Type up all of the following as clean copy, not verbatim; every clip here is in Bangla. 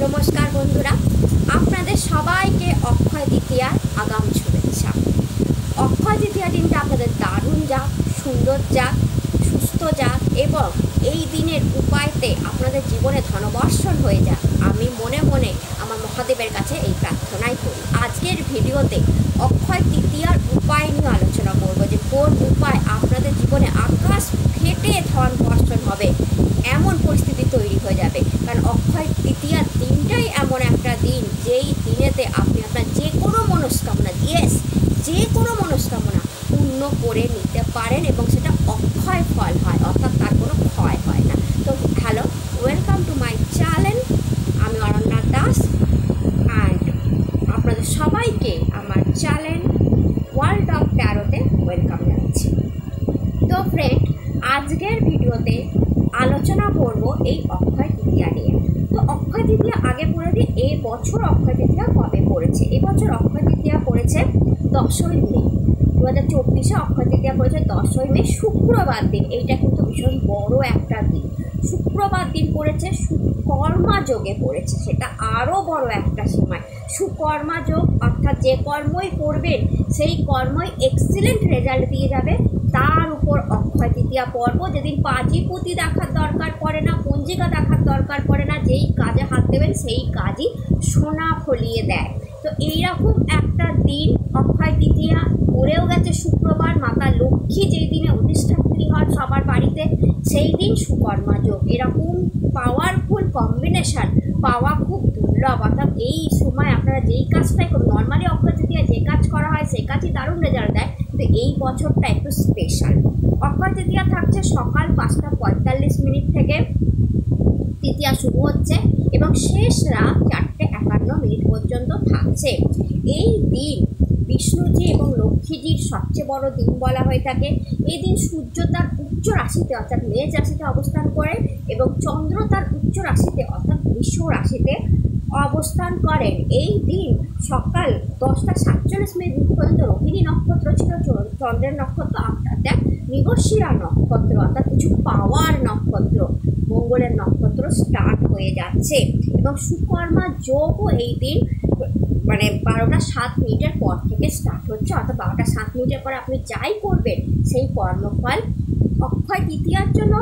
নমস্কার বন্ধুরা, আপনাদের সবাইকে অক্ষয় তৃতীয়ার আগাম শুভেচ্ছা। অক্ষয় তৃতীয়া দিনটা আপনাদের দারুণ যাক, সুন্দর যাক, সুস্থ যাক এবং এই দিনের উপায়তে আপনাদের জীবনে ধনবর্ষণ হয়ে যাক। আমি মনে মনে আমার মহাদেবের কাছে এই প্রার্থনাই করি। আজকের ভিডিওতে অক্ষয় তৃতীয়ার উপায় নিয়ে আলোচনা করব, যে কোন উপায় আপনাদের জীবনে আকাশ ফেটে ধন বর্ষণ হবে, এমন পরিস্থিতি তৈরি হয়ে যাবে। কারণ অক্ষয় তৃতীয়ার দিনটাই এমন একটা দিন, যেই দিনেতে আপনি আপনার যে কোনো মনস্কামনা, যে কোনো মনস্কামনা পূর্ণ করে নিতে পারেন এবং সেটা অক্ষয় ফল হয়, অর্থাৎ তার কোনো ক্ষয় হয় না। তো hello, welcome to my channel. আমি অরণ্যা দাস অ্যান্ড আপনাদের সবাইকে আমার চ্যানেল ওয়ার্ল্ড অফ ট্যারোতে ওয়েলকাম জানাচ্ছি। তো ফ্রেন্ড, আজকের ভিডিওতে আলোচনা করব এই অক্ষয় তৃতীয়া নিয়ে। তো অক্ষয় তৃতীয়া আগে পড়ে দিই, এই বছর অক্ষয় তৃতীয়া কবে পড়েছে। এবছর অক্ষয় তৃতীয়া পড়েছে 10ই মে 2024। অক্ষয় তৃতীয়া পড়েছে 10ই মে, শুক্রবার দিন। এইটা কিন্তু ভীষণ বড় একটা দিন। শুক্রবার দিন পড়েছে, সুকর্মা যোগে পড়েছে, সেটা আরও বড় একটা সময়। সুকর্মা যোগ অর্থাৎ যে কর্মই করবেন সেই কর্মই এক্সিলেন্ট রেজাল্ট দিয়ে যাবে। তার উপর অক্ষয় তৃতীয়া পর্ব, যেদিন পাঁজি পুঁতি দেখার দরকার পড়ে না, পঞ্জিকা দেখার দরকার পড়ে না, যেই কাজে হাত দেবেন সেই কাজই সোনা ফলিয়ে দেয়। তো এইরকম একটা দিন অক্ষয় তৃতীয়া পড়েও গেছে শুক্রবার। মাতা লক্ষ্মী যেই দিনে অধিষ্ঠাত্রী হন সবার বাড়িতে, সেই দিন সুকর্মা যোগ। এরকম পাওয়ারফুল কম্বিনেশন পাওয়া খুব দুর্লভ। অর্থাৎ এই সময় আপনারা যেই কাজটাই করুন, নর্মালি অক্ষয় তৃতীয়া যে কাজ করা হয় সেই কাজই দারুণ রেজাল্ট দেয়, কিন্তু এই বছরটা একটু স্পেশাল। অক্ষয় তৃতীয়া থাকছে সকাল 5টা 45 থেকে তৃতীয়া শুরু হচ্ছে এবং শেষ রাত 4টে 51 পর্যন্ত থাকছে। এই দিন বিষ্ণুজি এবং লক্ষ্মীজির সবচেয়ে বড় দিন বলা হয়ে থাকে। এই দিন সূর্য তার উচ্চ রাশিতে অর্থাৎ মেষ রাশিতে অবস্থান করে এবং চন্দ্র তার উচ্চ রাশিতে অর্থাৎ বৃষ রাশিতে অবস্থান করেন। এই দিন সকাল 10টা 47 পর্যন্ত রোহিণী নক্ষত্র ছিল, চন্দ্রের নক্ষত্র, আপনার মৃগশিরা নক্ষত্র অর্থাৎ কিছু পাওয়ার নক্ষত্র, মঙ্গলের নক্ষত্র স্টার্ট হয়ে যাচ্ছে এবং সুকর্মা যোগও এই দিন 12টা 7 পর থেকে স্টার্ট হচ্ছে। অর্থাৎ 12টা 7 পরে আপনি যাই করবেন সেই কর্মফল অক্ষয় তৃতীয়ার জন্য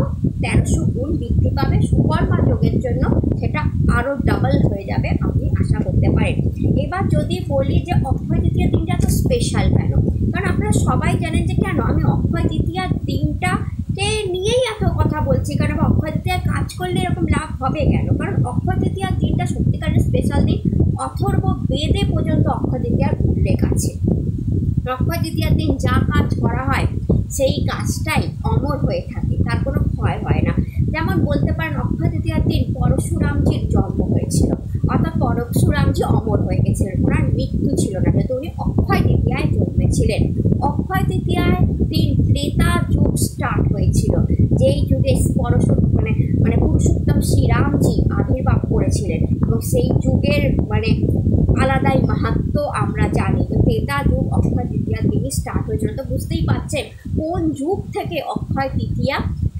1300 গুণ বৃদ্ধি পাবে, সুকর্মা যোগের জন্য সেটা আরও ডাবল হয়ে যাবে, আপনি আশা করতে পারেন। এবার যদি বলি যে অক্ষয় তৃতীয়ার দিনটা এত স্পেশাল কেন, কারণ আপনারা সবাই জানেন যে কেন আমি অক্ষয় তৃতীয়ার দিনটাকে নিয়েই এত কথা বলছি। কারণ অক্ষয় তৃতীয়ায় কাজ করলে এরকম লাভ হবে কেন, কারণ অক্ষয় তৃতীয়ার দিনটা সত্যিকারের স্পেশাল দিন। অথর্ব বেদে পর্যন্ত অক্ষয় তৃতীয়ার উল্লেখ আছে। অক্ষয় তৃতীয়ার দিন যা কাজ করা হয় সেই কাজটাই অমর হয়ে থাকে, তার কোনো ক্ষয় হয় না। যেমন বলতে পারেন অক্ষয় তৃতীয়ার দিন পরশুরামজির জন্ম হয়েছিল, অর্থাৎ পরশুরামজি অমর হয়ে গেছিলেন, ওনার মৃত্যু ছিল না, যেহেতু উনি অক্ষয় তৃতীয়ায় জন্মেছিলেন। অক্ষয় তৃতীয়ায় দিন ত্রেতা যুগ স্টার্ট হয়েছিল, যেই যুগে পুরুষোত্তম শ্রীরামজি আবির্ভাব করেছিলেন এবং সেই যুগের আলাদাই মাহাত্ম্য আমরা জানি। তো ত্রেতা যুগ অক্ষয় তৃতীয়ার দিনই স্টার্ট হয়েছিল। তো বুঝতেই পারছেন কোন যুগ থেকে অক্ষয় তৃতীয়া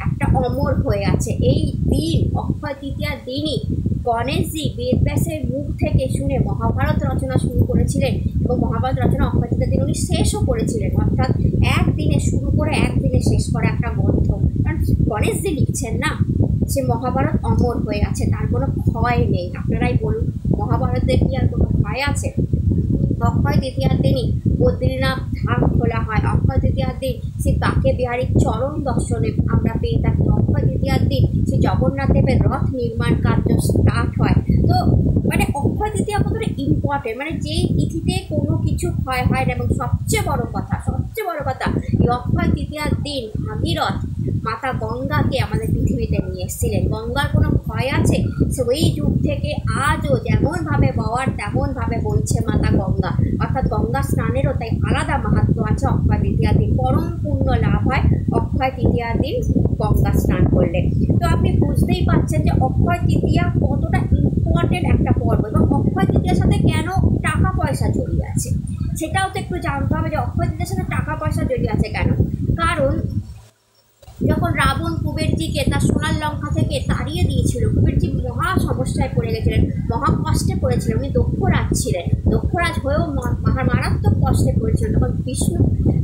একটা অমর হয়ে আছে। এই দিন অক্ষয় তৃতীয়ার দিনই গণেশজি বেদব্যাসের মুখ থেকে শুনে মহাভারত রচনা শুরু করেছিলেন এবং মহাভারত রচনা অক্ষয় তৃতীয়ার দিন উনি শেষও করেছিলেন। অর্থাৎ একদিনে শুরু করে একদিনে শেষ করা একটা গ্রন্থ, কারণ গণেশজি লিখছেন না, সে মহাভারত অমর হয়ে আছে, তার কোনো ক্ষয় নেই। আপনারাই বলুন, মহাভারতের কি আর কোনো ক্ষয় আছে? অক্ষয় তৃতীয়ার দিনই বদ্রীনাথ ধাম খোলা হয়। অক্ষয় তৃতীয়ার দিন শ্রী বাঁকে বিহারীর চরণ দর্শনে আমরা পেয়ে থাকি। অক্ষয় তৃতীয়ার দিন শ্রী জগন্নাথ দেবের রথ নির্মাণ কার্য স্টার্ট হয়। তো অক্ষয় তৃতীয়া কতটা ইম্পর্টেন্ট, যেই তিথিতে কোনো কিছু ক্ষয় হয় না। এবং সবচেয়ে বড় কথা এই অক্ষয় তৃতীয়ার দিন ভাগীরথ মাতা গঙ্গাকে আমাদের পৃথিবীতে নিয়ে এসেছিলেন। গঙ্গার কোনো ক্ষয় আছে? ওই যুগ থেকে আজও যেমনভাবে বওয়ার তেমনভাবে বইছে মাতা গঙ্গা, অর্থাৎ গঙ্গা স্নানেরও তাই আলাদা মাহাত্ম্য আছে। অক্ষয় তৃতীয়ার দিন পরম পুণ্য লাভ হয় অক্ষয় তৃতীয়ার দিন গঙ্গা স্নান করলে। তো আপনি বুঝতেই পারছেন যে অক্ষয় তৃতীয়া কতটা ইম্পর্টেন্ট একটা পর্ব এবং অক্ষয় তৃতীয়ার সাথে কেন টাকা পয়সা জড়িয়ে আছে সেটাও তো একটু জানতে হবে, যে অক্ষয় তৃতীয়ার সাথে টাকা পয়সা জড়িয়ে আছে কেন। কারণ যখন যখন রাবণ কুবেরজিকে তার সোনার লঙ্কা থেকে তাড়িয়ে দিয়েছিল, কুবেরজি মহা সমস্যায় পড়ে গেছিলেন, মহা কষ্টে পড়েছিলেন, উনি দক্ষরাজ ছিলেন, দক্ষরাজ হয়েও মারাত্মক কষ্টে পড়েছিলেন। তখন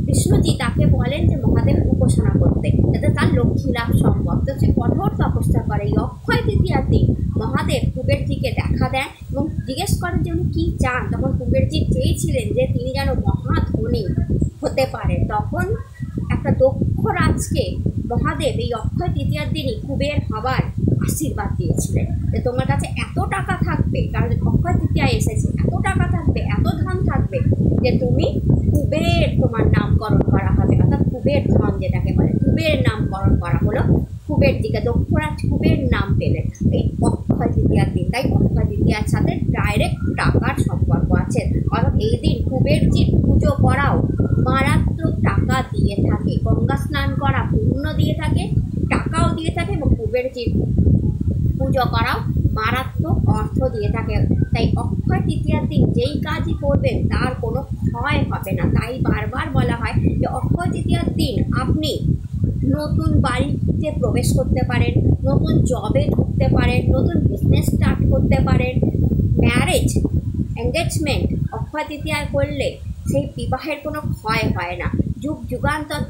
বিষ্ণুজি তাকে বলেন যে মহাদেব উপাসনা করতে, যাতে তার লক্ষ্মী লাভ সম্ভব। তো সে কঠোর তপস্যা করে। এই অক্ষয় তৃতীয়ার দিন মহাদেব কুবেরজিকে দেখা দেন এবং জিজ্ঞেস করেন যে উনি কী চান। তখন কুবেরজি চেয়েছিলেন যে তিনি যেন মহাধনী হতে পারে। তখন একটা দক্ষ রাজকে মহাদেব এই অক্ষয় তৃতীয়ার দিনই কুবের হবার আশীর্বাদ দিয়েছিলেন যে তোমার কাছে এত টাকা থাকবে, কারণ অক্ষয় তৃতীয়ায় এসেছে, এত টাকা থাকবে, এত ধন থাকবে যে তুমি কুবের, তোমার নামকরণ করা হবে। অর্থাৎ কুবের ধন যেটাকে বলে, কুবের নামকরণ করা হলো কুবেরজিকে, দক্ষরাজ কুবের নাম পেলেন এই অক্ষয় তৃতীয়ার দিন। তাই অক্ষয় তৃতীয়ার সাথে ডাইরেক্ট টাকার সম্পর্ক আছে। অর্থাৎ এই দিন কুবেরজির পুজো করাও মারাত্মক টাকা দিয়ে থাকে, গঙ্গা স্নান করা পুণ্য দিয়ে থাকে, টাকাও দিয়ে থাকে এবং কুবেরজির পুজো করাও মারাত্মক অর্থ দিয়ে থাকে। তাই অক্ষয় তৃতীয়ার দিন যেই কাজই করবেন তার কোনো ক্ষয় হবে না। তাই বারবার বলা হয় যে অক্ষয় তৃতীয়ার দিন আপনি নতুন বাড়িতে প্রবেশ করতে পারেন, নতুন জবে ঢুকতে পারেন, নতুন বিজনেস স্টার্ট করতে পারেন। ম্যারেজ এঙ্গেজমেন্ট অক্ষয় তৃতীয়ায় করলে সেই বিবাহের কোনো ক্ষয় হয় না, যুগ যুগান্তর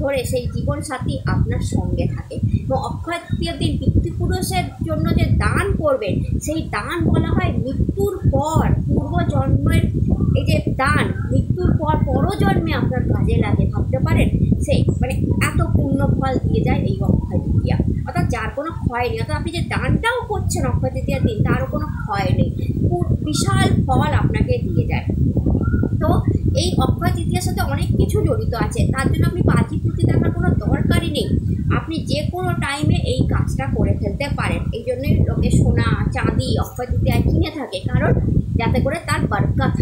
ধরে সেই জীবনসাথী আপনার সঙ্গে থাকে। এবং অক্ষয় তৃতীয়ার দিন পিতৃপুরুষের জন্য যে দান করবেন, সেই দান বলা হয় মৃত্যুর পর পূর্বজন্মের এই যে দান, মৃত্যুর পর পরজন্মে আপনার কাজে লাগে। ভাবতে পারেন সেই মানে এত পূর্ণ ফল দিয়ে যায় এই অক্ষয় তৃতীয়া। অর্থাৎ যার কোনো ক্ষয় নেই, অর্থাৎ আপনি যে দানটাও করছেন অক্ষয় তৃতীয়ার দিন তারও কোনো ক্ষয় নেই, বিশাল ফল আপনাকে দিয়ে যায়। তো এই অক্ষয় তৃতীয়ার সাথে অনেক কিছু জড়িত আছে, তার জন্য আপনি বাজি প্রতি দেখার কোনো দরকারই নেই, আপনি যে কোনো টাইমে এই কাজটা করে ফেলতে পারেন। এই জন্যই লোকে সোনা চাঁদি অক্ষয় তৃতীয়ায় কিনে থাকে, কারণ যাতে করে তার বরকত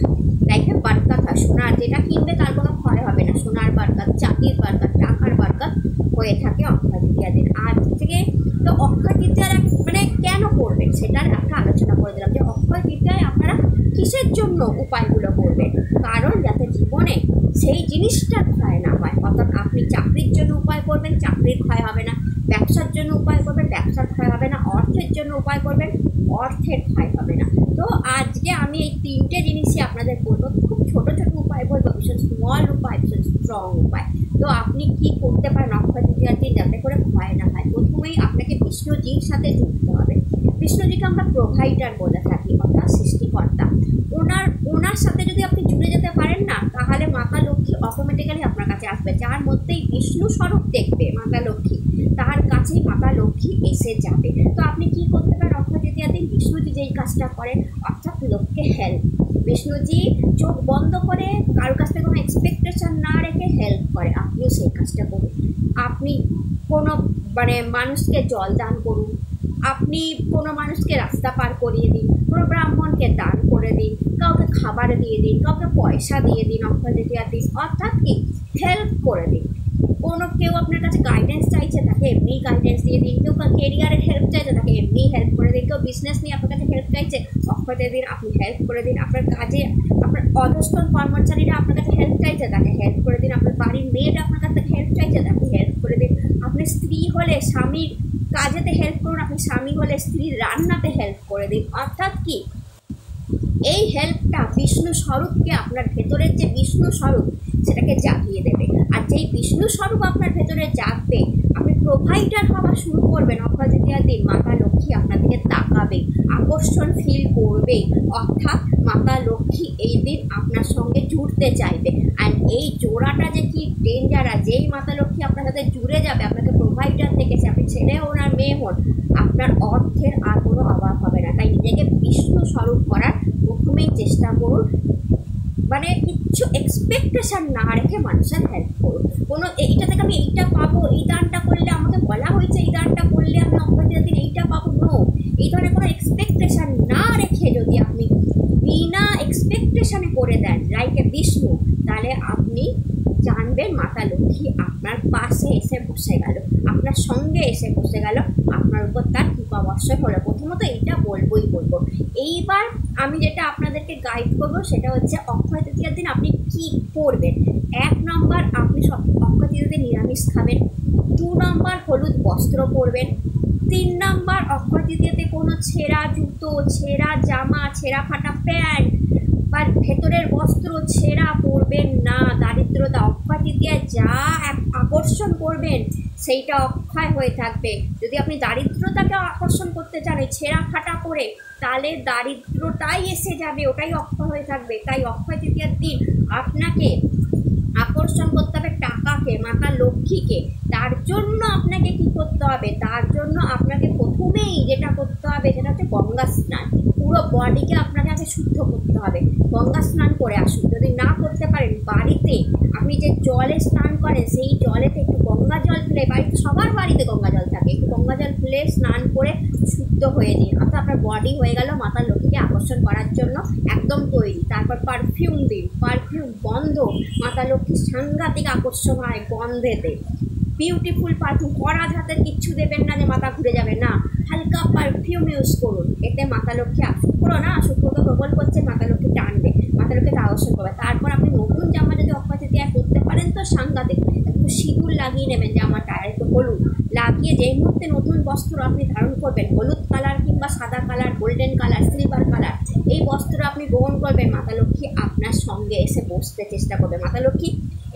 লাইফে বরকত হয়। সোনার যেটা কিনবে তার কোনো ক্ষয় হবে না, সোনার বরকত, চাঁদির বরকত, টাকার বরকত হয়ে থাকে অক্ষয় তৃতীয়ার দিন। আজ থেকে তো অক্ষয় তৃতীয়ার মানে কেন করবেন সেটার একটা আলোচনা করে দিলাম যে অক্ষয় তৃতীয়ায় আপনারা কিসের জন্য উপায়গুলো করবেন, কারণ যাতে জীবনে সেই জিনিসটার ক্ষয় না হয়। অর্থাৎ আপনি চাকরির জন্য উপায় করবেন, চাকরির ক্ষয় হবে না, ব্যবসার জন্য উপায় করবেন, ব্যবসার ক্ষয় হবে না, অর্থের জন্য উপায় করবেন, অর্থের ক্ষয় হবে না। তো আজকে আমি এই তিনটে জিনিসই আপনাদের বলবো, খুব ছোট ছোট উপায় বলবো, ভীষণ স্মল উপায়, ভীষণ স্ট্রং উপায়। তো আপনি কি করতে পারেন অক্ষয় তৃতীয়ার দিন যাতে করে ক্ষয় না হয়? প্রথমেই আপনাকে বিষ্ণুজির সাথে যুক্ত হবে। বিষ্ণুজিকে আমরা প্রোভাইডার বলে থাকি, অর্থাৎ সৃষ্টিকর্তা। ওনার সাথে যদি আপনি জুড়ে যেতে পারেন না, তাহলে মাতা লক্ষ্মী অটোমেটিক্যালি আপনার কাছে আসবে। যার মধ্যেই বিষ্ণু স্বরূপ দেখবে মাতা লক্ষ্মী, তার কাছেই মাতা লক্ষ্মী এসে যাবে। তো আপনি কি করতে পারেন অক্ষয় তৃতীয়ার দিন? বিষ্ণুজি যেই কাজটা করেন, অর্থাৎ লোককে হেল্প। বিষ্ণুজি চোখ বন্ধ করে কারোর কাছ থেকে কোনো এক্সপেকটেশন না রেখে হেল্প করে, আপনিও সেই কাজটা করুন। আপনি কোনো মানুষকে জল দান করুন, আপনি কোনো মানুষকে রাস্তা পার করিয়ে দিন, কোনো ব্রাহ্মণকে দান করে দিন, কাউকে খাবার দিয়ে দিন, কাউকে পয়সা দিয়ে দিন অক্ষয় তৃতীয়ার দিন। অর্থাৎ কি হেল্প করে দিন। কেউ আপনার কাছে গাইডেন্স চাইছে, তাকে এমনি গাইডেন্স দিয়ে দিন। কেউ কেরিয়ারের হেল্প চাইছে, তাকে এমনি হেল্প করে দিন। কেউ বিজনেস নিয়ে আপনার কাছে হেল্প চাইছে, অক্ষয় তৃতীয়ার দিন আপনি হেল্প করে দিন। আপনার কাজে আপনার অধস্তন কর্মচারীরা আপনার কাছে হেল্প চাইছে, তাকে হেল্প করে দিন। আপনার বাড়ির মেয়েরা আপনার কাছে হেল্প চাইছে, তাকে হেল্প করে দিন। আপনি স্ত্রী হলে স্বামীর কাজেতে হেল্প করুন, আপনি স্বামী হলে স্ত্রীর রান্নাতে হেল্প করে দিন। অর্থাৎ কি এই হেল্পটা বিষ্ণু স্বরূপকে, আপনার ভেতরের যে বিষ্ণু স্বরূপ সেটাকে জাগিয়ে দেবে। আর যেই বিষ্ণু স্বরূপ আপনার ভেতরে জাগবে, আপনি প্রোভাইডার হওয়া শুরু করবেন অক্ষয় তৃতীয়ার দিন। মাতা লক্ষ্মী আপনার দিকে তাকাবে, আকর্ষণ ফিল করবে। অর্থাৎ মাতা লক্ষ্মী এই দিন আপনার সঙ্গে জুড়তে চাইবে। অ্যান্ড এই জোড়াটা যে কি ডেঞ্জারাস, যেই মাতা লক্ষ্মী আপনার সাথে জুড়ে যাবে, আপনাকে প্রোভাইডার দেখেছে, আপনি ছেলে হন আর মেয়ে হন, আপনার অর্থের আর কোনো অভাব হবে না। তাই নিজেকে বিষ্ণু স্বরূপ করার প্রথমেই চেষ্টা করুন। কিচ্ছু এক্সপেকটেশন না রেখে মানুষের হেল্প করুন। কোনো এইটা থেকে আমি এইটা পাবো, এই দানটা করলে আমাকে বলা হয়েছে এই দানটা করলে আমি অক্ষয় তৃতীয়ার দিন এইটা পাবো, নো। এই ধরনের কোনো এক্সপেকটেশন না রেখে যদি আপনি বিনা এক্সপেকটেশনে করে দেন লাইক এ বিষ্ণু, তাহলে আপনি জানবেন মাতা লক্ষ্মী আপনার পাশে এসে বসে গেল, আপনার সঙ্গে এসে বসে গেল, আপনার উপর তার কৃপা বর্ষণ হলো। প্রথমত এইটা বলবো। এইবার আমি যেটা আপনাদেরকে গাইড করবো সেটা হচ্ছে অক্ষয় তৃতীয়ার দিন আপনি কি করবেন। 1 নম্বর, আপনি অক্ষয় তৃতীয়াতে নিরামিষ খাবেন। 2 নম্বর, হলুদ বস্ত্র পরবেন। 3 নম্বর, অক্ষয় তৃতীয়াতে কোনো ছেঁড়া জুতো, ছেঁড়া জামা, ছেঁড়া ফাটা প্যান্ট বা ভেতরের বস্ত্র ছেঁড়া পরবেন না। দারিদ্রতা অক্ষয় তৃতীয়ায় যা আকর্ষণ করবেন সেইটা অক্ষয় হয়ে থাকবে। যদি আপনি দারিদ্রতাকে আকর্ষণ করতে চান ছেঁড়া ফাটা করে, তাহলে দারিদ্রতাই এসে যাবে, ওটাই অক্ষয় হয়ে থাকবে। তাই অক্ষয় তৃতীয়ার দিন আপনাকে আকর্ষণ করতে হবে টাকাকে, মাতা লক্ষ্মীকে। তার জন্য আপনাকে কি করতে হবে, তার জন্য আপনাকে প্রথমেই যেটা করতে হবে সেটা হচ্ছে গঙ্গা স্নান। পুরো বডিকে আপনাকে আগে শুদ্ধ করতে হবে। গঙ্গা স্নান করে আসুন। যদি না করতে পারেন, বাড়িতে আপনি যে জলে স্নান করেন সেই জলেতে একটু গঙ্গা জল ফেলে, বাড়িতে সবার বাড়িতে গঙ্গা জল থাকে, একটু গঙ্গা জল ফেলে স্নান করে শুদ্ধ হয়ে নিন। অর্থাৎ আপনার বডি হয়ে গেল মাতা লক্ষ্মীকে আকর্ষণ করার জন্য একদম তৈরি। তারপর পারফিউম দিন, পারফিউম গন্ধ, মাতা লক্ষ্মী সাংঘাতিক আকর্ষণ হয় গন্ধেতে। বিউটিফুল পারফিউম, কড়া হাতের কিচ্ছু দেবেন না যে মাথা ঘুরে যাবে না, হালকা পারফিউম ইউজ করুন। এতে মাতা লক্ষ্মী শুক্র তো প্রবল করছে, মাতা লক্ষ্মী টানবে, মাতা লক্ষ্মীকে আকর্ষণ করবে। তারপর আপনি নতুন জামা যদি অক্ষয় তৃতীয়া করতে পারেন তো সাংঘাতিক, একটু সিঁদুর লাগিয়ে নেবেন জামাটায়, একটু হলুদ লাগিয়ে যেই মুহূর্তে নতুন বস্ত্র আপনি ধারণ করবেন, হলুদ কালার কিংবা সাদা colour, golden colour, silver colour, এই বস্ত্র আপনি গ্রহণ করবেন, মাতা লক্ষ্মী আপনার সঙ্গে এসে বসতে চেষ্টা করবে। মাতা লক্ষ্মী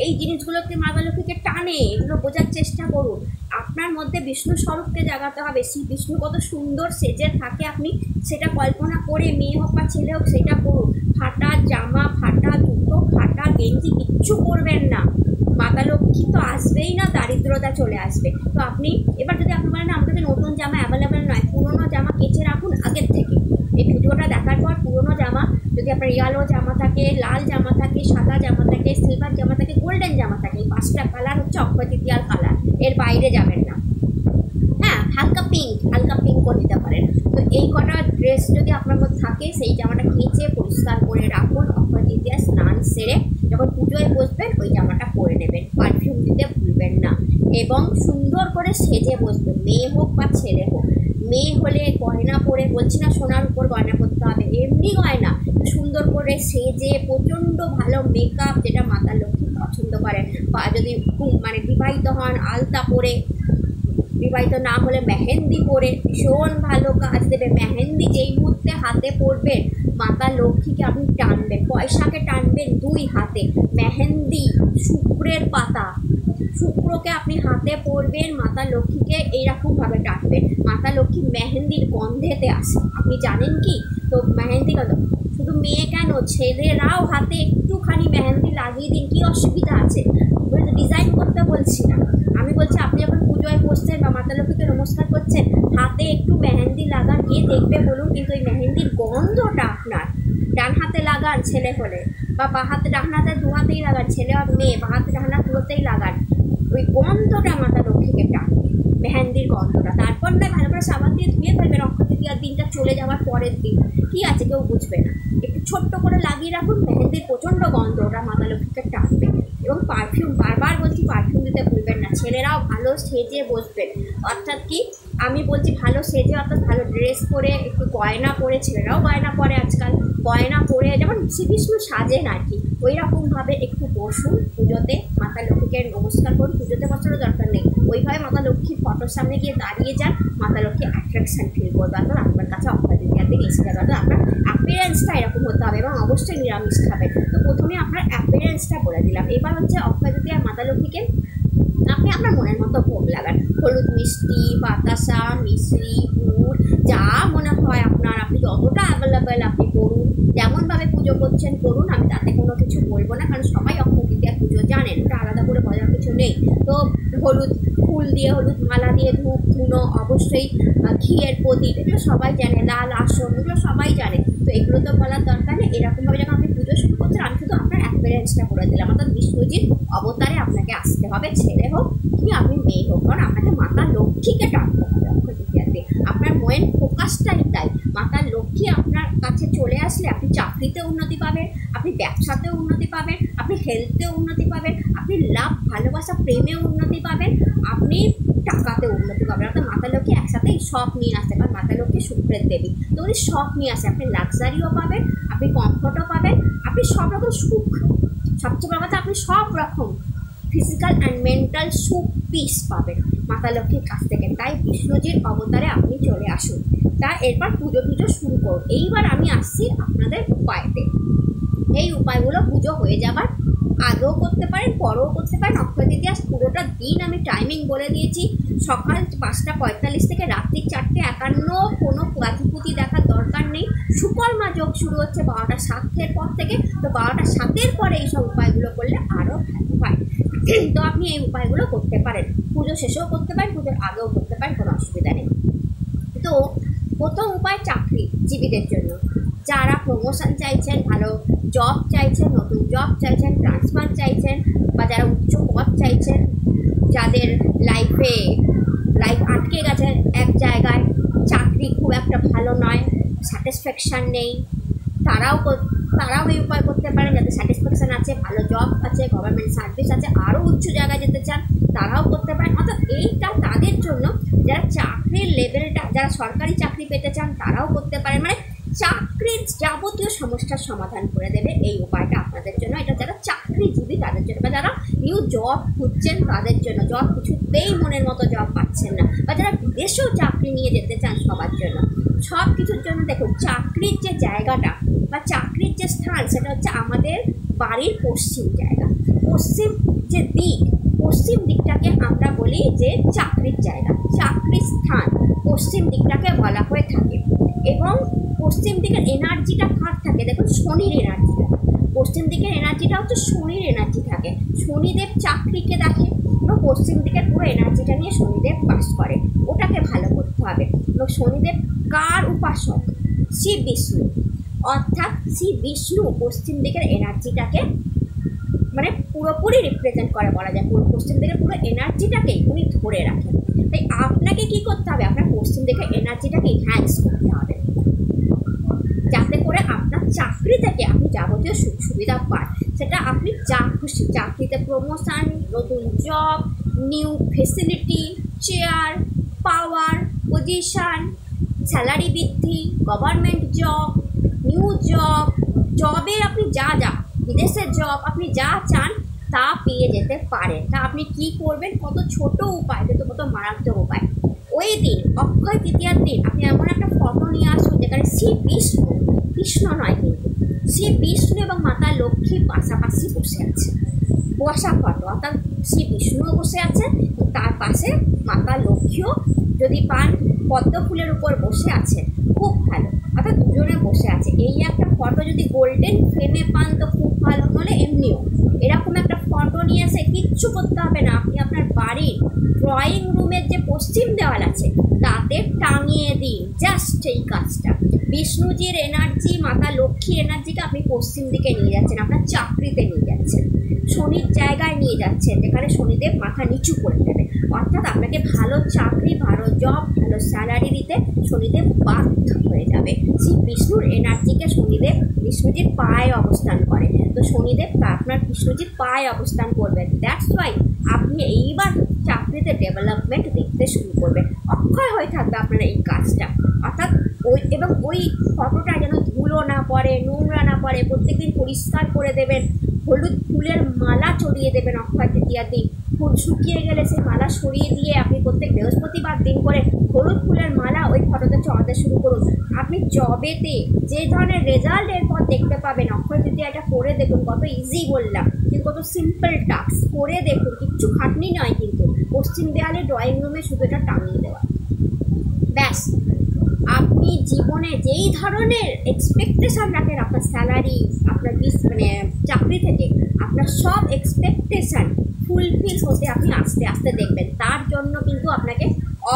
এই জিনিসগুলোকে মাতা লক্ষ্মীকে টানে, এগুলো বোঝার চেষ্টা করুন। আপনার মধ্যে বিষ্ণু স্বরূপকে জাগাতে হবে। সেই বিষ্ণু কত সুন্দর সেজে থাকে আপনি সেটা কল্পনা করে, মেয়ে হোক বা ছেলে হোক সেটা করুন। ফাটা জামা, ফাটা জুতো, ফাটা গেঞ্জি কিচ্ছু করবেন না। মাতা লক্ষ্মী তো আসবেই না, দারিদ্রতা চলে আসবে। তো আপনি এবার যদি আপনি বলেন আমার কাছে নতুন জামা অ্যাভেলেবেল নয়, পুরোনো জামা কেচে রাখুন আগের থেকে। এই ভিডিওটা দেখার পর পুরোনো জামা যদি আপনার ইয়েলো জামা থাকে, লাল জামা থাকে, সাদা জামা থাকে, সিলভার জামা থাকে, গোল্ডেন জামা থাকে, এই 5টা কালার হচ্ছে অক্ষয় তৃতীয়ার কালার, এর বাইরে যাবেন না। হ্যাঁ, হালকা পিঙ্কও নিতে পারেন। তো এই কটা ড্রেস যদি আপনার মধ্যে থাকে সেই জামাটা কেচে পরিষ্কার করে রাখুন। অক্ষয় তৃতীয়া স্নান সেরে যখন পুজোয় বসবেন ওই জামাটা পরে নেবেন, পারফিউম দিতে ভুলবেন না এবং সুন্দর করে সেজে বসবেন, মেয়ে হোক বা ছেলে হোক। মেয়ে হলে গয়না পরে, বলছি না সোনার উপর গয়না করতে হবে, এমনি গয়না সুন্দর করে সেজে প্রচণ্ড ভালো মেকআপ যেটা মাতা লক্ষ্মী পছন্দ করেন, বা যদি মানে বিবাহিত হন আলতা পরে, বিবাহিত না হলে মেহেন্দি পরে ভীষণ ভালো কাজ দেবে। মেহেন্দি যেই মুহূর্তে হাতে পরবেন মাতা লক্ষ্মীকে আপনি টানবেন, পয়সাকে টানবেন 2 হাতে। মেহেন্দি, শুক্রের পাতা, শুক্রকে আপনি হাতে পরবেন, মাতা লক্ষ্মীকে এইরকমভাবে টানবেন। মাতা লক্ষ্মী মেহেন্দির গন্ধেতে আসে, আপনি জানেন কি? তো মেহেন্দি গন্ধ শুধু মেয়ে কেন, ছেলেরাও হাতে একটুখানি মেহেন্দি লাগিয়ে দিন, কী অসুবিধা আছে? ডিজাইন করতে বলছি না, আমি বলছি আপনি যখন পুজোয় বসছেন বা মাতা লক্ষ্মীকে নমস্কার করছেন হাতে একটু মেহেন্দি লাগান, কে দেখবে বলুন? কিন্তু ওই মেহেন্দির গন্ধটা আপনার ডান হাতে লাগান ছেলে হলে, বা বাঁ হাতে, ডান হাতে 2 হাতেই লাগান, ছেলে আর মেয়ে বাঁ হাতে ডান হাত পুরোতেই লাগান, ওই গন্ধটা মাতা লক্ষ্মীকে টানবে, মেহেন্দির গন্ধটা। তারপর না ভালো করে সাবান দিয়ে ধুয়ে ফেলবেন অক্ষয় তৃতীয়ার দিনটা চলে যাওয়ার পরের দিন, কী আছে কেউ বুঝবে না, একটু ছোট্ট করে লাগিয়ে রাখুন, মেহেন্দির প্রচণ্ড গন্ধ ওটা মাতা লক্ষ্মীকে টানবে। এবং পারফিউম, বারবার বলছি পারফিউম দিতে ভুলবেন না। ছেলেরাও ভালো সেজে বসবেন, অর্থাৎ কি আমি বলছি ভালো সেজে, অর্থাৎ ভালো ড্রেস পরে, একটু গয়না পরে, ছেলেরাও গয়না পরে আজকাল, গয়না পরে যেমন শ্রীবিষ্ণু সাজেন আর কি, ওই রকমভাবে একটু বসুন পুজোতে, মাতা লক্ষ্মীকে নমস্কার করুন। পুজোতে বসারও দরকার নেই, ওইভাবে মাতা লক্ষ্মীর ফটোর সামনে গিয়ে দাঁড়িয়ে যান, মাতা লক্ষ্মী অ্যাট্রাকশান ফিল করবে, অর্থাৎ আপনার কাছে অক্ষয় তৃতীয়ার দিন এসে যাবে। অর্থাৎ আপনার অ্যাপিয়ারেন্সটা এরকম হতে হবে এবং অবশ্যই নিরামিষ খাবেন। তো প্রথমে আপনার অ্যাপিয়ারেন্সটা বলে দিলাম। এবার হচ্ছে অক্ষয় তৃতীয়া মাতা লক্ষ্মীকে আপনি আপনার মনের মতো ভোগ লাগান, হলুদ মিষ্টি, বাতাসা, মিশ্রি, গুড়, যা মনে হয় আপনার, আপনি যতটা অ্যাভেলেবেল আপনি করুন, যেমনভাবে পুজো করছেন করুন, আমি তাতে কোনো কিছু বলবো না, কারণ সবাই অক্ষয় তৃতীয়ার পুজো জানেন, ওটা আলাদা করে বলার কিছু নেই। তো হলুদ ফুল দিয়ে, হলুদ মালা দিয়ে, ধূপ ধুনো, অবশ্যই ঘিয়ের প্রদীপ, এগুলো সবাই জানে, লাল আসন, এগুলো সবাই জানে, তো এগুলো তো বলার দরকার নেই। এরকমভাবে যখন আপনি পুজো শুরু করছেন আমি শুধু আপনার অ্যাপিয়ারেন্সটা করে দিলাম, অর্থাৎ বিষ্ণুজির অবতারে আপনাকে আসতে হবে, ছেলে হোক কি আপনি মেয়ে হোক, কারণ আপনাকে মাতা লক্ষ্মীকে টানতে হবে অক্ষয় তৃতীয়াতে। আপনার মনের ফোকাসটাই তাই, মাতা লক্ষ্মী আপনার কাছে চলে আসলে আপনি চাকরিতে উন্নতি পাবেন, আপনি ব্যবসাতেও উন্নতি পাবেন, আপনি হেলথেও উন্নতি পাবেন, আপনি লাভ, ভালোবাসা, প্রেমেও উন্নতি পাবেন, আপনি টাকাতে উন্নতি পাবেন। অর্থাৎ মাতা লক্ষ্মী একসাথেই সব নিয়ে আসতে, কারণ মাতা লক্ষ্মী শুক্রের দেবী, তো উনি সব নিয়ে আসে। আপনি লাক্সারিও পাবেন, আপনি কমফোর্টও পাবেন, আপনি সব রকম সুখ, সবচেয়ে বড় কথা আপনি সব রকম ফিজিক্যাল অ্যান্ড মেন্টাল সুখ পিস পাবেন মাতা লক্ষ্মীর কাছ থেকে। তাই বিষ্ণুজির অবতারে আপনি চলে আসুন। তা এরপর পুজো শুরু করুন। এইবার আমি আসছি আপনাদের উপায়তে। এই উপায়গুলো পুজো হয়ে যাবার আগেও করতে পারেন, পরেও করতে পারেন। অক্ষয় তৃতীয়া পুরোটা দিন আমি টাইমিং বলে দিয়েছি, সকাল 5:45 থেকে রাত্রি 4:51। কোনো গাঁথিপুতি দেখার দরকার নেই। সুকর্মা যোগ শুরু হচ্ছে 12:07 পর থেকে, তো 12:07 পরে এইসব উপায়গুলো করলে আরও ভালো হয়। তো আপনি এই উপায়গুলো করতে পারেন, পুজো শেষেও করতে পারেন, পুজোর আগেও করতে পারেন, কোনো অসুবিধা নেই। তো প্রথম উপায় চাকরিজীবীদের জন্য, যারা প্রমোশন চাইছেন, ভালো জব চাইছেন, নতুন জব চাইছেন, ট্রান্সফার চাইছেন, বা যারা উচ্চ পদ চাইছেন, যাদের লাইফ আটকে গেছে এক জায়গায়, চাকরি খুব একটা ভালো নয়, স্যাটিসফ্যাকশান নেই, তারাও এই উপায় করতে পারেন। যাদের স্যাটিসফ্যাকশান আছে, ভালো জব আছে, গভর্নমেন্ট সার্ভিস আছে, আরও উচ্চ জায়গায় যেতে চান, তারাও করতে পারেন। অর্থাৎ এইটা তাদের জন্য, যারা চাকরির লেভেলটা, যারা সরকারি চাকরি পেতে চান তারাও করতে পারেন। মানে চাকরির যাবতীয় সমস্যার সমাধান করে দেবে এই উপায়টা আপনাদের জন্য। এটা যারা চাকরিজীবী তাদের জন্য, বা যারা নিউ জব খুঁজছেন তাদের জন্য, জব কিছুতেই মনের মতো জব পাচ্ছেন না, বা যারা বিদেশেও চাকরি নিয়ে যেতে চান, সবার জন্য, সব কিছুর জন্য। দেখুন, চাকরির যে জায়গাটা বা চাকরির যে স্থান, সেটা হচ্ছে আমাদের বাড়ির পশ্চিম জায়গা, পশ্চিম যে দিক, পশ্চিম দিকটাকে আমরা বলি যে চাকরির জায়গা, চাকরির স্থান পশ্চিম দিকটাকে বলা হয়ে থাকে। এবং পশ্চিম দিকের এনার্জিটা কার থাকে? দেখুন, শনির এনার্জিটা, পশ্চিম দিকের এনার্জিটা হচ্ছে শনির এনার্জি থাকে। শনিদেব চাকরিকে দেখে, এবং পশ্চিম দিকের পুরো এনার্জিটা নিয়ে শনিদেব বাস করে, ওটাকে ভালো করতে হবে। এবং শনিদেব কার উপাসক? শ্রী বিষ্ণু। অর্থাৎ শ্রী বিষ্ণু পশ্চিম দিকের এনার্জিটাকে মানে পুরোপুরি রিপ্রেজেন্ট করে বলা যায়, পশ্চিম দিকের পুরো এনার্জিটাকেই উনি ধরে রাখেন। তাই আপনাকে কি করতে হবে? আপনার পশ্চিম দিকের এনার্জিটাকে এনহ্যান্স করতে হবে, যাতে করে আপনার চাকরি থেকে আপনি যাবতীয় সুখ সুবিধা পান। সেটা আপনি যা খুশি, চাকরিতে প্রমোশন, নতুন জব, নিউ ফেসিলিটি, চেয়ার, পাওয়ার, পজিশান, স্যালারি বৃদ্ধি, গভর্নমেন্ট জব, নিউ জবে আপনি যা বিদেশের জব, আপনি যা চান তা পেয়ে যেতে পারেন। তা আপনি কি করবেন? কত ছোট উপায়, কিন্তু কত মারাত্মক উপায়। ওই দিন অক্ষয় তৃতীয়ার দিন আপনি এমন একটা ফটো নিয়ে আসুন যেখানে শ্রী বিষ্ণু, কৃষ্ণ নয় কিন্তু, শ্রী বিষ্ণু এবং মাতা লক্ষ্মী পাশাপাশি বসে আছে, বসা ফটো। অর্থাৎ শ্রী বিষ্ণুও বসে আছেন, তার পাশে মাতা লক্ষ্মীও যদি পান পদ্ম ফুলের উপর বসে আছে, খুব ভালো। অর্থাৎ দুজনে বসে আছে, এই একটা ফটো যদি গোল্ডেন ফ্রেমে পান তো খুব ভালো, নলে এমনিও এরকম একটা ফটো নিয়ে এসে, কিচ্ছু করতে হবে না, আপনি আপনার বাড়ির ড্রয়িং রুমের যে পশ্চিম দেওয়াল আছে তাতে টাঙিয়ে দিন। জাস্ট এই কাজটা, বিষ্ণুজির এনার্জি, মাতা লক্ষ্মীর এনার্জিকে আপনি পশ্চিম দিকে নিয়ে যাচ্ছেন, আপনার চাকরিতে নিয়ে যাচ্ছেন, শনির জায়গায় নিয়ে যাচ্ছেন, যেখানে শনিদেব মাথা নিচু করে দেবে। অর্থাৎ আপনাকে ভালো চাকরি, ভালো জব, ভালো স্যালারি দিতে শনিদেব বাধ্য হয়ে যাবে। সেই বিষ্ণুর এনার্জিকে শনিদেব বিষ্ণুজির পায়ে অবস্থান করে, তো শনিদেব আপনার বিষ্ণুজির পায়ে অবস্থান করবেন। দ্যাটস ওয়াই আপনি এইবার চাকরিতে ডেভেলপমেন্ট দেখতে শুরু করবেন। অক্ষয় হয়ে থাকবে আপনার এই কাজটা। অর্থাৎ ওই ফটোটা যেন ধুলো না পড়ে, নোংরা না পড়ে, প্রত্যেকদিন পরিষ্কার করে দেবেন। হলুদ ফুলের মালা চড়িয়ে দেবেন অক্ষয় তৃতীয়ার দিন। ফুল শুকিয়ে গেলে সেই মালা সরিয়ে দিয়ে আপনি প্রত্যেক বৃহস্পতিবার দিন করে হলুদ ফুলের মালা ওই ফটোতে চড়াতে শুরু করুন। আপনি জবেতে যে ধরনের রেজাল্ট এরপর দেখতে পাবেন, অক্ষয় তৃতীয়া এটা করে দেখুন। কত ইজি বললাম, কিন্তু কত সিম্পল টাস্ক, করে দেখুন, কিচ্ছু খাটনি নয় কিন্তু। পশ্চিম দেয়ালে ড্রয়িং রুমে শুধু এটা টাঙিয়ে দেওয়া, ব্যাস। আপনি জীবনে যেই ধরনের এক্সপেকটেশান রাখেন আপনার স্যালারি, আপনার চাকরি থেকে, আপনার সব এক্সপেকটেশান ফুলফিল হতে আপনি আস্তে আস্তে দেখবেন। তার জন্য কিন্তু আপনাকে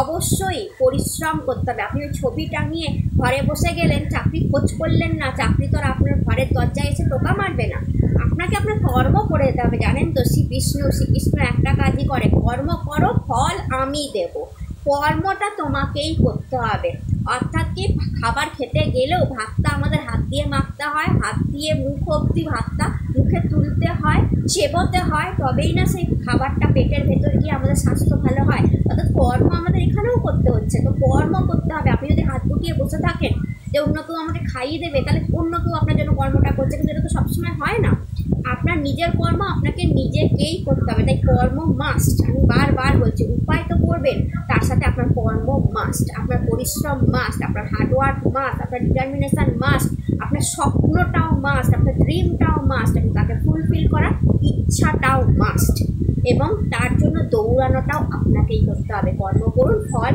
অবশ্যই পরিশ্রম করতে হবে। আপনি ওই ছবি টাঙিয়ে ঘরে বসে গেলেন, চাকরি খোঁজ করলেন না, চাকরি তো আর আপনার ঘরের দরজায় এসে টোকা মারবে না। আপনাকে আপনার কর্ম করে যেতে হবে। জানেন তো, শ্রীকৃষ্ণ একটা কাজই করে, কর্ম করো, ফল আমি দেব। কর্মটা তোমাকেই করতে হবে। অর্থাৎ কি, খাবার খেতে গেলেও ভাতটা আমাদের হাত দিয়ে মাখতে হয়, হাত দিয়ে মুখ অবধি ভাতটা মুখে তুলতে হয়, চেবোতে হয়, তবেই না সেই খাবারটা পেটের ভেতর গিয়ে আমাদের স্বাস্থ্য ভালো হয়। অর্থাৎ কর্ম আমাদের এখানেও করতে হচ্ছে, তো কর্ম করতে হবে। আপনি যদি হাত গুটিয়ে বসে থাকেন যে অন্য কেউ আমাকে খাইয়ে দেবে, তাহলে অন্য কেউ আপনার জন্য কর্মটা করছে, কিন্তু এটা তো সবসময় হয় না। আপনার নিজের কর্ম আপনাকে নিজেকেই করতে হবে, তাই কর্ম মাস্ট। আমি বারবার বলছি, উপায় তো করবেন, তার সাথে আপনার কর্ম মাস্ট, আপনার পরিশ্রম মাস্ট, আপনার হার্ডওয়ার্ক মাস্ট, আপনার ডিটারমিনেশন মাস্ট, আপনার স্বপ্নটাও মাস্ট, আপনার ড্রিমটাও মাস্ট, এবং তাকে ফুলফিল করার ইচ্ছাটাও মাস্ট, এবং তার জন্য দৌড়ানোটাও আপনাকেই করতে হবে। কর্ম করুন, ফল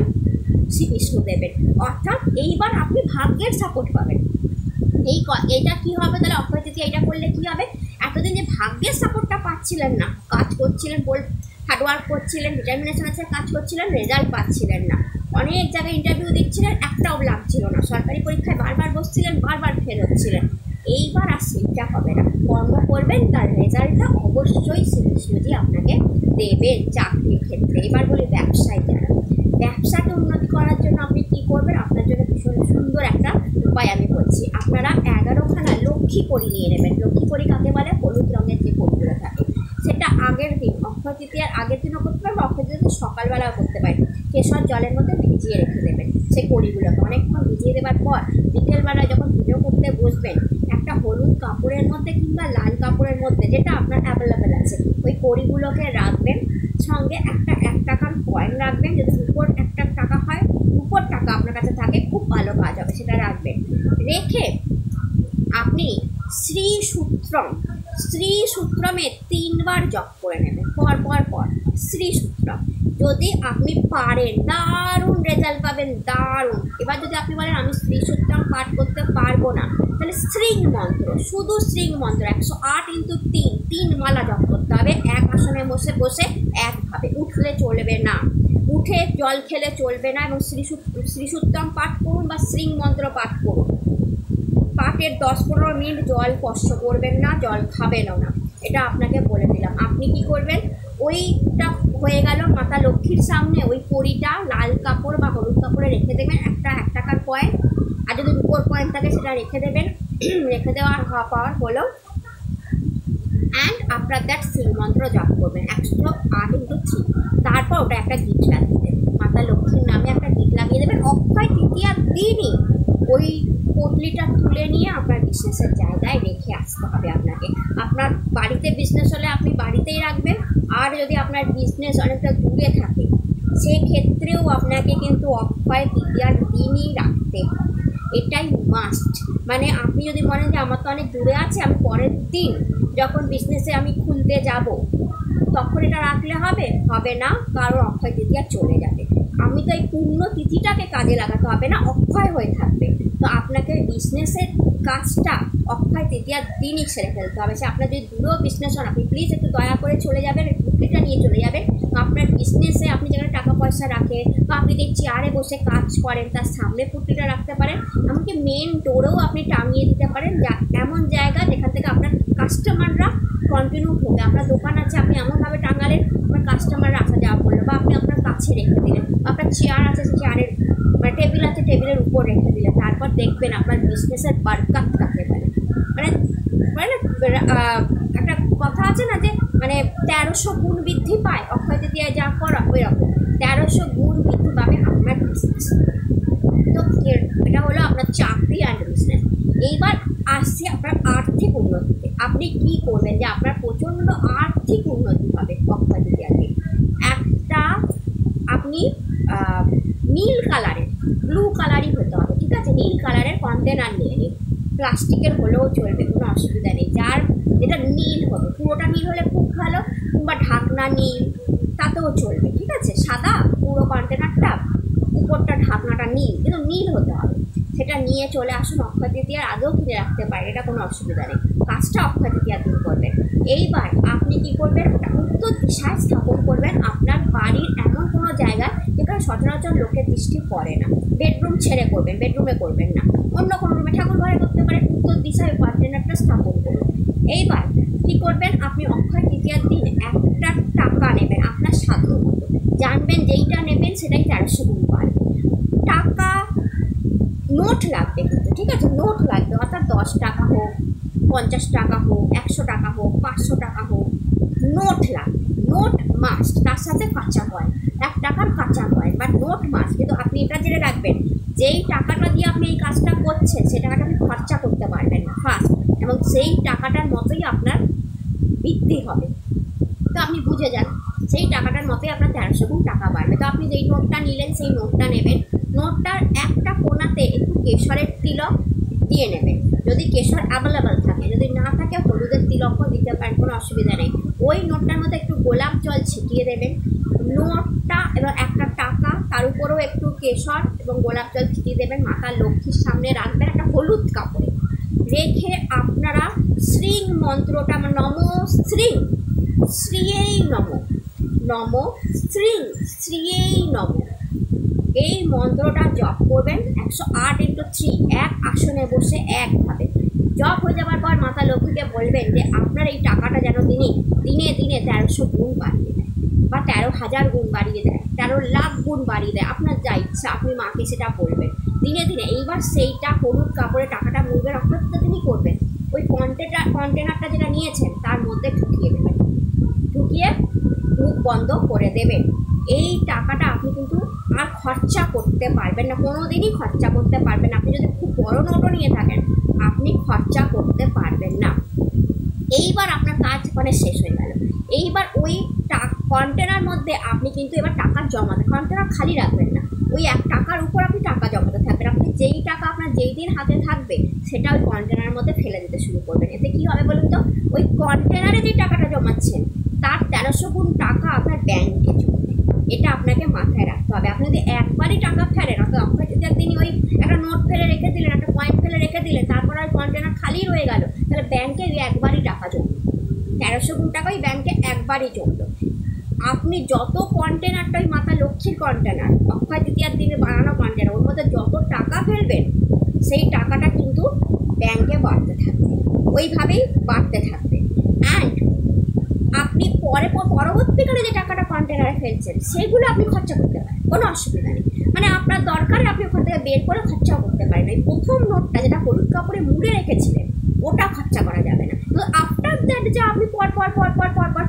শ্রীকৃষ্ণ দেবেন। অর্থাৎ এইবার আপনি ভাগ্যের সাপোর্ট পাবেন। এটা কি হবে তাহলে? অক্ষয় তৃতীয়া এটা করলে কি হবে? এতদিন যে ভাগ্যের সাপোর্টটা পাচ্ছিলেন না, কাজ করছিলেন, হার্ডওয়ার্ক করছিলেন, ডিটারমিনেশন আছে, কাজ করছিলেন, রেজাল্ট পাচ্ছিলেন না, অনেক জায়গায় ইন্টারভিউ দিচ্ছিলেন, একটাও লাভ ছিল না, সরকারি পরীক্ষায় বারবার বসছিলেন, বারবার ফেল হচ্ছিলেন। এইবার আর সেটা হবে না। কর্ম করবেন, তার রেজাল্টটা অবশ্যই শ্রীকৃষ্ণজি আপনাকে দেবেন চাকরির ক্ষেত্রে। এবার বলি ব্যবসায় যারা, ব্যবসাকে উন্নতি করার জন্য আপনি কী করবেন? আপনার জন্য ভীষণ সুন্দর একটা উপায় আমি বলছি। আপনারা 11খানা লক্ষ্মী কড়ি নিয়ে নেবেন। লক্ষ্মী কড়ি কাকে বলে? হলুদ রঙের যে কড়িগুলো থাকে, সেটা আগের দিন, অক্ষয় তৃতীয়ার আগের দিনও করতে পারেন, অক্ষয় তৃতীয়া সকালবেলাও করতে পারেন। কেশর জলের মধ্যে ভিজিয়ে রেখে দেবেন সেই কড়িগুলোকে। অনেকক্ষণ ভিজিয়ে দেওয়ার পর বিকেলবেলায় যখন পুজো করতে বসবেন, একটা হলুদ কাপড়ের মধ্যে কিংবা লাল কাপড়ের মধ্যে, যেটা আপনার অ্যাভেলেবেল আছে, ওই কড়িগুলোকে রাখবেন। সঙ্গে একটা 1 টাকার কয়েন রাখবেন। যদি রুপোর 1 টাকা হয়, রুপোর টাকা আপনার কাছে থাকে, খুব ভালো কাজ হবে, সেটা রাখবেন। রেখে আপনি শ্রীসূত্রমে 3 বার জপ করে নেবেন, পর শ্রীসূত্রম। যদি আপনি পারেন, দারুণ রেজাল্ট পাবেন, দারুণ। এবার যদি আপনি বলেন আমি শ্রীসূত্রম পাঠ করতে পারবো না, তাহলে শৃঙ্গ মন্ত্র, শুধু শৃঙ্গ মন্ত্র 108 × 3 মালা জপ করতে হবে। এক আসনে বসে একভাবে, উঠলে চলবে না, উঠে জল খেলে চলবে না, এবং শ্রীসূত্রম পাঠ করুন বা শৃঙ্গ মন্ত্র পাঠ করুন। পাটের 10-15 মিনিট জল স্পর্শ করবেন না, জল খাবেনও না, এটা আপনাকে বলে দিলাম। আপনি কি করবেন? ওইটা হয়ে গেল মাতা লক্ষ্মীর সামনে, ওই কড়িটা লাল কাপড় বা হলুদ কাপড়ে রেখে দেবেন, একটা 1 টাকার কয়েন, আর যদি রুপোর কয়েন থাকে সেটা রেখে দেবেন। রেখে দেওয়ার পাওয়ার হলো, অ্যান্ড আফটার দ্যাট শৃঙ্গ মন্ত্র জপ করবেন 108 × 3। তারপর ওটা একটা গিট লাগিয়ে দেবেন, মাতা লক্ষ্মীর নামে একটা গিট লাগিয়ে দেবেন। অক্ষয় তৃতীয়ার দিনই ওই পটলিটা তুলে নিয়ে আপনার বিজনেসের জায়গায় রেখে আসতে হবে আপনাকে। আপনার বাড়িতে বিজনেস হলে আপনি বাড়িতেই রাখবেন, আর যদি আপনার বিজনেস অনেকটা দূরে থাকে, সেক্ষেত্রেও আপনাকে কিন্তু অক্ষয় তৃতীয়ার দিনই রাখতে হবে, এটাই মাস্ট। মানে আপনি যদি বলেন যে আমার তো অনেক দূরে আছে, আমি পরের দিন যখন বিজনেসে আমি খুলতে যাব তখন এটা রাখলে হবে না, কারণ অক্ষয় তৃতীয়া চলে যাবে। আমি তো এই পূর্ণ তিথিটাকে কাজে লাগাতে হবে না, অক্ষয় হয়ে থাকবে। তো আপনাকে বিজনেসের কাজটা অক্ষয় তৃতীয়ার দিনই ছেড়ে ফেলতে হবে। সে আপনার যদি দূরেও বিজনেস হন, আপনি প্লিজ একটু দয়া করে চলে যাবেন, পুটলিটা নিয়ে চলে যাবেন। আপনার বিজনেসে আপনি যেখানে টাকা পয়সা রাখেন, বা আপনি যে চেয়ারে বসে কাজ করেন তার সামনে পুটলিটা রাখতে পারেন। এমনকি মেন ডোরেও আপনি টাঙিয়ে দিতে পারেন, এমন জায়গা যেখান থেকে আপনার কাস্টমাররা কন্টিনিউ ঢোকে। আপনার দোকান আছে, আপনি এমনভাবে টাঙালেন আপনার কাস্টমাররা আসা যাওয়া করলো, বা আপনি আপনার কাছে রেখে দিলেন, বা আপনার চেয়ার আছে, চেয়ারের মানে টেবিল আছে, টেবিলের উপর রেখে দিলেন। তারপর দেখবেন আপনার বিজনেসের বারকাত কাকে বলে। মানে একটা কথা আছে না যে মানে 1300 গুণ বৃদ্ধি পায়, অক্ষয় তৃতীয়ায় যা করা ওই রকম 1300 গুণ বৃদ্ধি পাবে আপনার বিজনেস। তো এটা হলো আপনার চাকরি অ্যান্ড বিজনেস। এইবার আসছে আপনার আর্থিক উন্নতিতে। আপনি কি করবেন যে আপনার প্রচণ্ড আর্থিক উন্নতি হবে অক্ষয় তৃতীয়াতে? একটা আপনি নীল কালারের, ব্লু কালারই হতে হবে, ঠিক আছে? নীল কালারের কন্টেনার নিয়ে নিন, প্লাস্টিকের হলেও চলবে, কোনো অসুবিধা নেই। যেটা নীল হবে, পুরোটা নীল হলে খুব ভালো, কিংবা ঢাকনা নীল তাতেও চলবে, ঠিক আছে? সাদা পুরো কন্টেনারটা, উপরটা ঢাকনাটা নীল, কিন্তু নীল হতে হবে। সেটা নিয়ে চলে আসুন, অক্ষয় তৃতীয়ার আগেও কিনে রাখতে পারেন, এটা কোনো অসুবিধা নেই। কাজটা অক্ষয় তৃতীয়ার দিন করবেন। এইবার আপনি কি করবেন? উত্তর দিশায় স্থাপন করবেন আপনার বাড়ির এমন কোনো জায়গায় যেখানে সচরাচর লোকের দৃষ্টি পড়ে না। বেডরুম ছেড়ে করবেন, বেডরুমে করবেন না, অন্য কোনো রুমে, ঠাকুর ঘরে করতে পারেন। উত্তর দিশায় কন্টেনারটা স্থাপন করুন। এইবার কী করবেন? আপনি অক্ষয় তৃতীয়ার দিন 1 টাকা নেবেন আপনার সাধ্য মতো। জানবেন যেইটা নেবেন সেটাই 1300 গুণ বাড়বে। টাকা নোট লাগবে কিন্তু, ঠিক আছে? নোট লাগবে, অর্থাৎ 10 টাকা হোক, 50 টাকা হোক, 100 টাকা হোক, 500 টাকা হোক, নোট লাগবে। নোট মাস্ট, তার সাথে কাঁচা কয়েন, 1 টাকার কাঁচা কয়েন বা নোট মাস্ট। কিন্তু আপনি এটা জেনে রাখবেন, যেই টাকাটা দিয়ে আপনি এই কাজটা করছেন সেই টাকাটা আপনি খরচা করতে পারবেন না ফার্স্ট, এবং সেই টাকাটার মতোই আপনার বৃদ্ধি হবে। তো আপনি বুঝে যান, সেই টাকাটার মতোই আপনার 1300 গুণ টাকা বাড়বে। তো আপনি যেই নোটটা নিলেন সেই নোটটা নেবেন, নোটটার একটা কোণাতে একটু কেশরের তিলক দিয়ে নেবেন, যদি কেশর অ্যাভেলেবেল থাকে, যদি না থাকে হলুদের তিলকও দিতে পারেন, কোনো অসুবিধা নেই। ওই নোটটার মধ্যে একটু গোলাপ জল ছিটিয়ে দেবেন, নোটটা এবং একটা টাকা, তার উপরেও একটু কেশর এবং গোলাপ জল ছিটিয়ে দেবেন, মাতা লক্ষ্মীর সামনে রাখবেন একটা হলুদ কাপড়ে, রেখে আপনারা শ্রীং মন্ত্রটা, নম শ্রীং শ্রীয়েই নম, নম শ্রীং শ্রীয়েই নম, এই মন্ত্রটা জপ করবেন 108 × 3, এক আসনে বসে একভাবে। জপ হয়ে যাওয়ার পর মাতা লক্ষ্মীকে বলবেন যে আপনার এই টাকাটা যেন তিনি দিনে দিনে 1300 গুণ বাড়িয়ে দেয়, বা 13,000 গুণ বাড়িয়ে দেয়, 13 লাখ গুণ বাড়িয়ে দেয়, আপনার যা ইচ্ছা আপনি মাকে সেটা বলবেন দিনে দিনে। এইবার সেইটা হলুদ কাপড়ে টাকাটা মুড়বেন, আপনার তিনি করবেন ওই কন্টেনারটা যেটা নিয়েছেন তার মধ্যে ঢুকিয়ে দেবেন, ঢুকিয়ে মুখ বন্ধ করে দেবেন। এই টাকাটা আপনি কিন্তু আর খরচা করতে পারবেন না, কোনো দিনই খরচা করতে পারবেন না। আপনি যদি খুব বড় নোটও নিয়ে থাকেন আপনি খরচা করতে পারবেন না। এইবার আপনার কাজ মানে শেষ হয়ে গেল। এইবার ওই কন্টেনার মধ্যে আপনি কিন্তু এবার টাকা জমাতে, কন্টেনার খালি রাখবেন না, ওই 1 টাকার উপর আপনি টাকা জমাতে থাকবেন। আপনি যেই টাকা আপনার যেই দিন হাতে থাকবে সেটা ওই কন্টেনারের মধ্যে ফেলে দিতে শুরু করবেন। এতে কী হবে বলুন তো, ওই কন্টেনারে যে টাকাটা জমাচ্ছেন তার 1300 গুণ টাকা আপনার ব্যাংকে জমবে। এটা আপনাকে মাথায় রাখতে হবে। আপনি যদি একবারই টাকা ফেলেন, অর্থাৎ আপনার যদি একদিনই ওই একটা নোট ফেলে রেখে দিলেন, একটা কয়েন ফেলে রেখে দিলেন, তারপর আর কন্টেনার খালি রয়ে গেল, তাহলে ব্যাংকে ওই একবারই টাকা জমবে, 1300 গুণ টাকা ওই ব্যাংকে একবারই জমলো। আপনি যত কন্টেনারটা, ওই মাতা লক্ষ্মীর কন্টেনার, অক্ষয় তৃতীয়ার দিনে বানানো কন্টেনার, ওর মধ্যে যত টাকা ফেলবেন সেই টাকাটা কিন্তু ব্যাংকে বাড়তে থাকবে, ওইভাবেই বাড়তে থাকবে। অ্যান্ড আপনি পরবর্তীকালে যে টাকাটা কন্টেনারে ফেলছেন সেগুলো আপনি খরচা করতে পারেন, কোনো অসুবিধা নেই। মানে আপনার দরকারে আপনি ওখান থেকে বের করে খরচাও করতে পারেন। এই প্রথম নোটটা যেটা হলুদ কাপড়ে মুড়ে রেখেছিলেন ওটা খরচা করা যাবে না। তো আফটার দ্যাট যে আপনি পর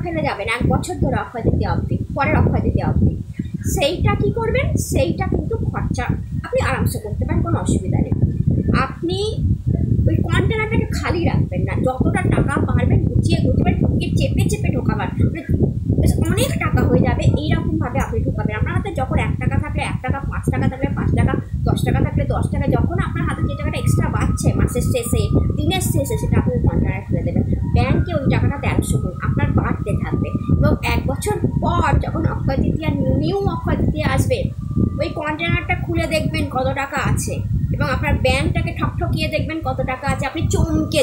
ফেলে যাবেন 1 বছর ধরে অক্ষয় তৃতীয়া অবধি, পরের অক্ষয় তৃতীয়া অবধি, সেইটা কী করবেন, সেইটা কিন্তু খরচা আপনি আরামসে করতে পারেন, কোনো অসুবিধা নেই। আপনি ওই কন্টেনারটাকে খালি রাখবেন না, যতটা টাকা পারবেন গুছিয়ে চেপে ঢোকাবার, বেশ অনেক টাকা হয়ে যাবে এইরকমভাবে আপনি ঢোকাবেন। আপনার হাতে যখন 1 টাকা থাকলে 1 টাকা, 5 টাকা থাকলে 5 টাকা, 10 টাকা থাকলে 10 টাকা, যখন আপনার হাতে যে টাকাটা এক্সট্রা বাড়ছে মাসের শেষে, দিনের শেষে, সেটা আপনি কন্টেনারে ফেলে দেবেন। ব্যাংকে ওই টাকাটা 1300 গুণ আপনার বাড়তে থাকবে, এবং 1 বছর পর যখন অক্ষয় তৃতীয়া, নিউ অক্ষয় তৃতীয়া আসবে, ওই কন্টেনারটা খুলে দেখবেন কত টাকা আছে, এবং আপনার ব্যাংকটাকে ঠকঠকিয়ে দেখবেন কত টাকা আছে। আপনি চমকে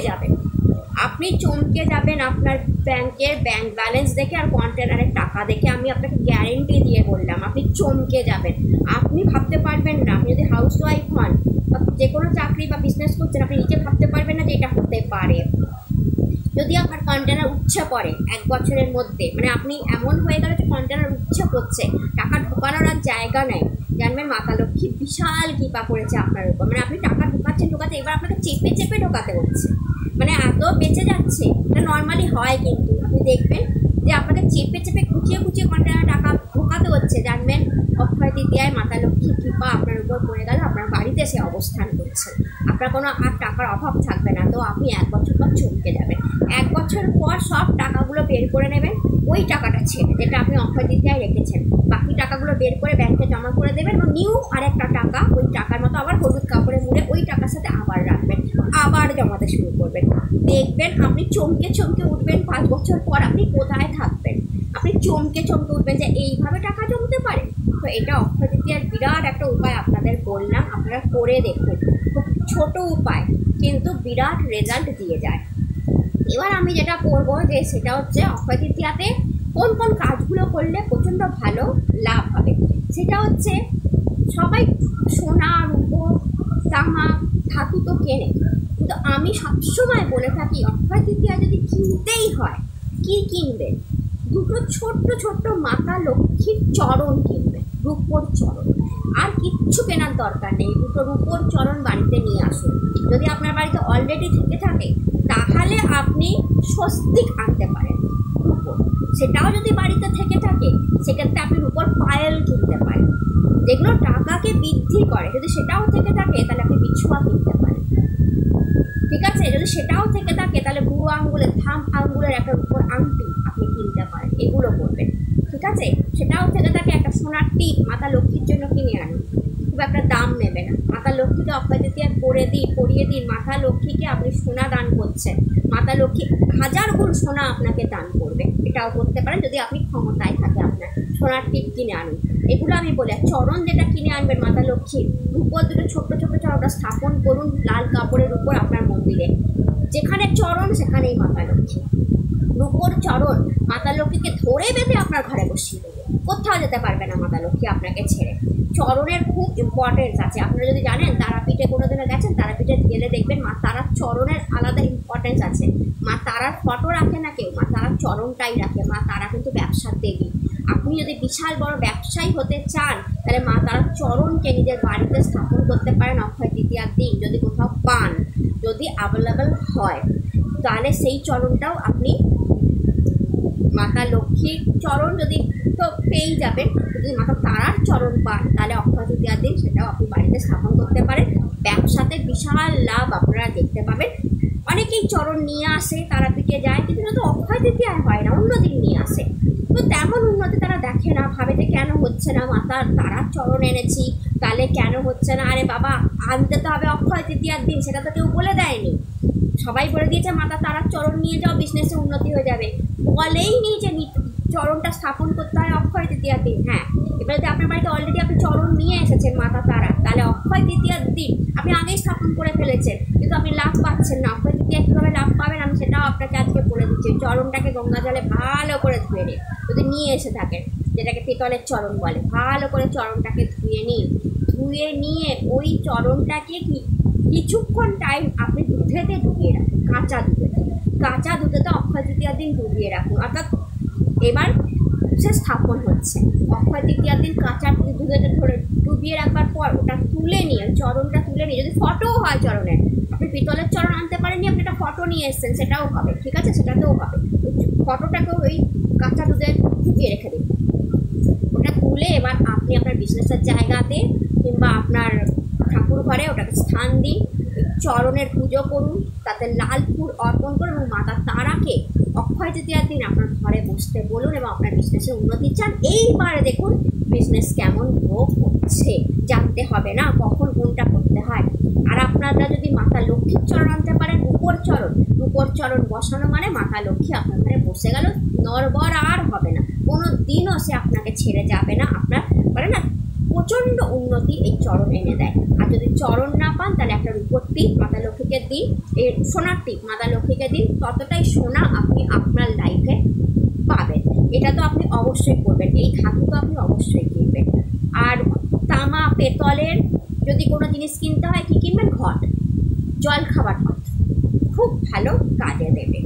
যাবেন, আপনার ব্যাংকের ব্যাংক ব্যালেন্স দেখে আর কন্টেনারের টাকা দেখে। আমি আপনাকে গ্যারেন্টি দিয়ে বললাম, আপনি চমকে যাবেন। আপনি ভাবতে পারবেন না, আপনি যদি হাউস ওয়াইফ হন বা যে কোনো চাকরি বা বিজনেস করছেন, আপনি নিজে ভাবতে পারবেন না যে এটা হতে পারে। যদি আপনার কন্টেনার উচ্ছে পড়ে 1 বছরের মধ্যে, মানে আপনি এমন হয়ে গেল যে কন্টেনার উচ্ছে পড়ছে, টাকা ঢোকানোর আর জায়গা নেই, জানবেন মাতা লক্ষ্মী বিশাল কৃপা করেছে আপনার উপর। মানে আপনি টাকা ঢোকাচ্ছেন, এবার আপনাকে চেপে ঢোকাতে হচ্ছে, মানে এত বেঁচে যাচ্ছে। এটা নর্মালি হয়, কিন্তু আপনি দেখবেন যে আপনাকে চেপে কুচিয়ে কন্টেনার টাকা ঢোকাতে হচ্ছে, জানবেন অক্ষয় তৃতীয়ায় মাতা লক্ষ্মীর কৃপা আপনার উপর পড়ে গেল, আপনার বাড়িতে সে অবস্থান করছে, আপনার কোনো আর টাকার অভাব থাকবে না। তো আপনি 1 বছর পর চমকে যাবেন। 1 বছর পর সব টাকাগুলো বের করে নেবেন, ওই টাকাটা ছেড়ে যেটা আপনি অক্ষয় তৃতীয়ায় রেখেছেন, বাকি টাকাগুলো বের করে ব্যাংকে জমা করে দেবেন, এবং নিউ আরেকটা টাকা ওই টাকার মতো আবার হলুদ কাপড়ে মুড়ে ওই টাকার সাথে আবার রাখবেন, আবার জমাতে শুরু করবেন। দেখবেন আপনি চমকে উঠবেন, 5 বছর পর আপনি কোথায় থাকবেন, আপনি চমকে উঠবেন যে এইভাবে টাকা জমতে পারে। তো এটা অক্ষয় তৃতীয়ার বিরাট একটা উপায় আপনাদের বললাম, আপনারা করে দেখুন। খুব ছোট উপায় কিন্তু বিরাট রেজাল্ট দিয়ে যায়। এবার আমি যেটা করবো যে সেটা হচ্ছে অক্ষয় তৃতীয়াতে কোন কাজগুলো করলে প্রচণ্ড ভালো লাভ হবে। সেটা হচ্ছে সবাই সোনা, রূপো, তামা, ধাতু তো কেনে, কিন্তু আমি সবসময় বলে থাকি অক্ষয় তৃতীয়া যদি কিনতেই হয়, কি কিনবেন, 2টো ছোট্ট মাতা লক্ষ্মীর চরণ কিনবেন, রূপোর চরণ। আর কিচ্ছু কেনার দরকার নেই, দুটো রূপোর চরণ বাড়িতে নিয়ে আসুন। যদি আপনার বাড়িতে অলরেডি থেকে থাকে তাহলে আপনি স্বস্তিক আনতে পারেন রূপোর, সেটাও যদি বাড়িতে থেকে থাকে সেক্ষেত্রে আপনি রূপোর পায়েল কিনতে পারেন, যেগুলো টাকাকে বৃদ্ধি করে। যদি সেটাও থেকে থাকে তাহলে আপনি বিছুয়া কিনতে পারেন, ঠিক আছে? যদি সেটাও থেকে থাকে তাহলে বুড়ো আঙ্গুলের থাম আঙ্গুলের একটা রূপোর আংটি আপনি কিনতে পারেন, এগুলো করবেন, ঠিক আছে? সেটাও থেকে থাকে একটা সোনার টিপ মাতা লক্ষ্মীর জন্য কিনে আনুন, খুব একটা দাম নেবে না। মাতা লক্ষ্মীকে অক্ষয় তৃতীয়া পরিয়ে দিন, মাতা লক্ষ্মীকে আপনি সোনা দান করছেন, মাতা লক্ষ্মী 1000 গুণ সোনা আপনাকে দান করবে, এটাও করতে পারেন যদি আপনি ক্ষমতায় থাকে আপনার। সোনার টিপ কিনে আনুন, এগুলো আমি বলি। চরণ যেটা কিনে আনবেন মাতা লক্ষ্মীর, রূপোর দুটো ছোট্ট ছোট্ট চরণটা স্থাপন করুন লাল কাপড়ের উপর আপনার মন্দিরে, যেখানে চরণ সেখানেই মাতা লক্ষ্মী। রূপোর চরণ মাতা লক্ষ্মীকে ধরে বেঁধে আপনার ঘরে বসিয়ে দেবে, কোথাও যেতে পারবে না মাতা লক্ষ্মী আপনাকে ছেড়ে। চরণের খুব ইম্পর্টেন্স আছে, আপনারা যদি জানেন তারাপীঠে কোনোদিনও গেছেন, তারাপীঠে গেলে দেখবেন মা তারার চরণের আলাদা ইম্পর্টেন্স আছে। মা তারার ফটো রাখে না কেউ, মা তারার চরণটাই রাখে। মা তারা কিন্তু ব্যবসার দেবী। আপনি যদি বিশাল বড় ব্যবসায়ী হতে চান তাহলে মা তারার চরণকে নিজের বাড়িতে স্থাপন করতে পারেন অক্ষয় তৃতীয়ার দিন, যদি কোথাও পান, যদি অ্যাভেলেবেল হয় তাহলে সেই চরণটাও আপনি মাতা লক্ষ্মীর চরণ যদি তো পেয়েই যাবেন, যদি মাতা তারার চরণ পান তাহলে অক্ষয় তৃতীয়ার দিন সেটাও আপনি বাড়িতে স্থাপন করতে পারেন। ব্যবসাতে বিশাল লাভ আপনারা দেখতে পাবেন। অনেকেই চরণ নিয়ে আসে, তারাপীঠে যায়, কিন্তু তো অক্ষয় তৃতীয়ায় হয় না, অন্য দিন নিয়ে আসে, তো তেমন উন্নতি তারা দেখে না, ভাবে যে কেন হচ্ছে না, মাতার তারার চরণ এনেছি তাহলে কেন হচ্ছে না। আরে বাবা, আনতে তো হবে অক্ষয় তৃতীয়ার দিন, সেটা তো কেউ বলে দেয়নি। সবাই বলে দিয়েছে মাতা তারার চরণ নিয়ে যাও, বিজনেসে উন্নতি হয়ে যাবে, বলেই নি যে চরণটা স্থাপন করতে হয় অক্ষয় তৃতীয়ার দিন। হ্যাঁ, এবার যদি আপনার বাড়িতে অলরেডি আপনি চরণ নিয়ে এসেছেন মাতা তারা, তাহলে অক্ষয় তৃতীয়ার দিন আপনি আগেই স্থাপন করে ফেলেছেন, কিন্তু আপনি লাভ পাচ্ছেন না। অক্ষয় তৃতীয়া কীভাবে লাভ পাবেন আমি সেটাও আপনাকে আজকে বলে দিচ্ছি। চরণটাকে গঙ্গা জলে ভালো করে ধুয়ে নিন, যদি নিয়ে এসে থাকেন, যেটাকে পিতলের চরণ বলে, ভালো করে চরণটাকে ধুয়ে নিন। ধুয়ে নিয়ে ওই চরণটাকে কিছুক্ষণ টাইম আপনি দুধেতে ডুবিয়ে রাখুন, কাঁচা দুধেতে অক্ষয় তৃতীয়ার দিন ডুবিয়ে রাখুন। অর্থাৎ এবার সে স্থাপন হচ্ছে অক্ষয় তৃতীয়ার দিন কাঁচা দুধেতে ধরে ডুবিয়ে রাখবার পর ওটা তুলে নিয়ে, চরণটা তুলে নিয়ে, যদি ফটোও হয় চরণের, আপনি পিতলের চরণ আনতে পারেননি, আপনি একটা ফটো নিয়ে এসছেন, সেটাও হবে, ঠিক আছে? সেটাতেও হবে। ফটোটাকেও ওই কাঁচা দুধে ডুবিয়ে রেখে দিন। ওটা তুলে এবার আপনি আপনার বিজনেসের জায়গাতে কিংবা আপনার ঠাকুর ঘরে ওটাকে স্থান দিন, চরণের পুজো করুন, তাতে লাল ফুল অর্পণ করুন এবং মাতা তারাকে অক্ষয় তৃতীয়ার দিন আপনার ঘরে বসতে বলুন এবং আপনার বিজনেসের উন্নতি চান। এইবারে দেখুন বিজনেস কেমন গ্রো করছে, জানতে হবে না কখন কোনটা করতে হয়। আর আপনারা যদি মাতা লক্ষ্মীর চরণ আনতে পারেন, রূপোর চরণ বসানো মানে মাতা লক্ষ্মী আপনার ঘরে বসে গেল, নড়বর আর হবে না, কোনো দিনও সে আপনাকে ছেড়ে যাবে না। আপনার বলে না প্রচণ্ড উন্নতি এই চরণ এনে দেয়। আর যদি চরণ না পান তাহলে একটা রূপোর টিপ মাতা লক্ষ্মীকে দিন, এই সোনার টিপ মাতা লক্ষ্মীকে দিন, ততটাই সোনা আপনি আপনার লাইফে পাবেন। এটা তো আপনি অবশ্যই করবেন, এই ধাতু তো আপনি অবশ্যই কিনবেন। আর তামা পেতলের যদি কোনো জিনিস কিনতে হয়, কী কিনবেন? ঘট, জল খাবার ঘট, খুব ভালো কাজে দেবে।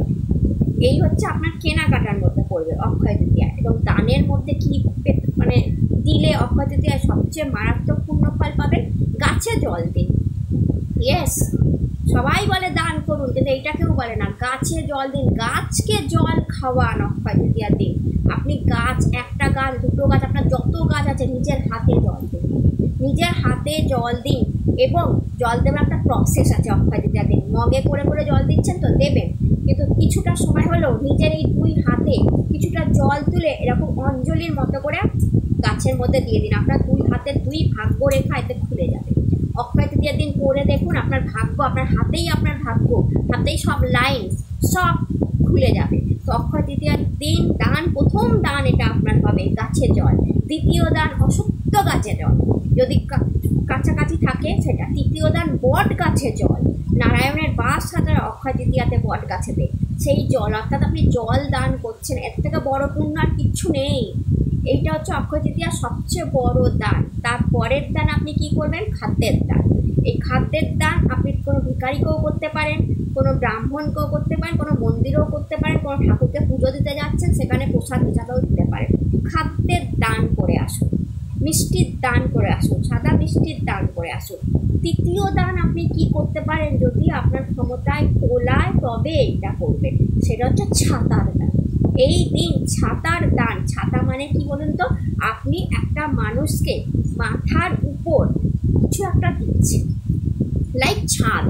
এই হচ্ছে আপনার কেনাকাটার মধ্যে পড়বে অক্ষয় তৃতীয়া। এবং দানের মধ্যে কী মানে দিলে অক্ষয় তৃতীয়ায় সবচেয়ে মারাত্মক পূর্ণ ফল পাবেন? গাছে জল দিন। ইয়েস, সবাই বলে দান করুন, কিন্তু এইটা কেউ বলে না, গাছে জল দিন, গাছকে জল খাওয়ান অক্ষয় তৃতীয়ার দিন। আপনি গাছ, একটা গাছ, দুটো গাছ, আপনার যত গাছ আছে নিজের হাতে জল দিন, নিজের হাতে জল দিন। এবং জল দেওয়ার একটা প্রসেস আছে অক্ষয় তৃতীয়ার দিন। মগে করে করে জল দিচ্ছেন তো দেবেন, কিন্তু কিছুটা সময় হলেও নিজের এই 2 হাতে কিছুটা জল তুলে এরকম অঞ্জলির মতো করে গাছের মধ্যে দিয়ে দিন। আপনার 2 হাতের 2 ভাগ্য রেখা এতে খুলে যাবে। অক্ষয় তৃতীয়ার দিন করে দেখুন, আপনার ভাগ্য, আপনার হাতেই আপনার ভাগ্য, হাতেই সব লাইন সব খুলে যাবে। তো অক্ষয় তৃতীয়ার দিন দান, প্রথম দান এটা আপনার হবে গাছে জল, দ্বিতীয় দান অশ্বত্থ গাছে জল, যদি কাছাকাছি থাকে সেটা, তৃতীয় দান বট গাছে জল, নারায়ণের বাস সাজার অক্ষয় তৃতীয়াতে বট গাছেতে সেই জল, অর্থাৎ আপনি জল দান করছেন, এর থেকে বড় পুণ্য আর কিচ্ছু নেই। এইটা হচ্ছে অক্ষয় তৃতীয়ার সবচেয়ে বড় দান। তারপরের দান আপনি কি করবেন? খাদ্যের দান। এই খাদ্যের দান আপনি কোনো ভিখারিকেও করতে পারেন, কোনো ব্রাহ্মণকেও করতে পারেন, কোনো মন্দিরেও করতে পারেন, কোনো ঠাকুরকে পুজো দিতে যাচ্ছেন সেখানে প্রসাদ হিসাবেও দিতে পারেন। খাদ্যের দান করে আসুন, মিষ্টির দান করে আসুন, সাদা মিষ্টির দান করে আসুন। তৃতীয় দান আপনি কি করতে পারেন, যদি আপনার ক্ষমতায় তোলায় তবে এটা করবেন, সেটা হচ্ছে ছাতার দান। এই দিন ছাতার দান, ছাতা মানে কি বলুন তো, আপনি একটা মানুষকে মাথার উপর কিছু একটা দিচ্ছেন, লাইক ছাদ,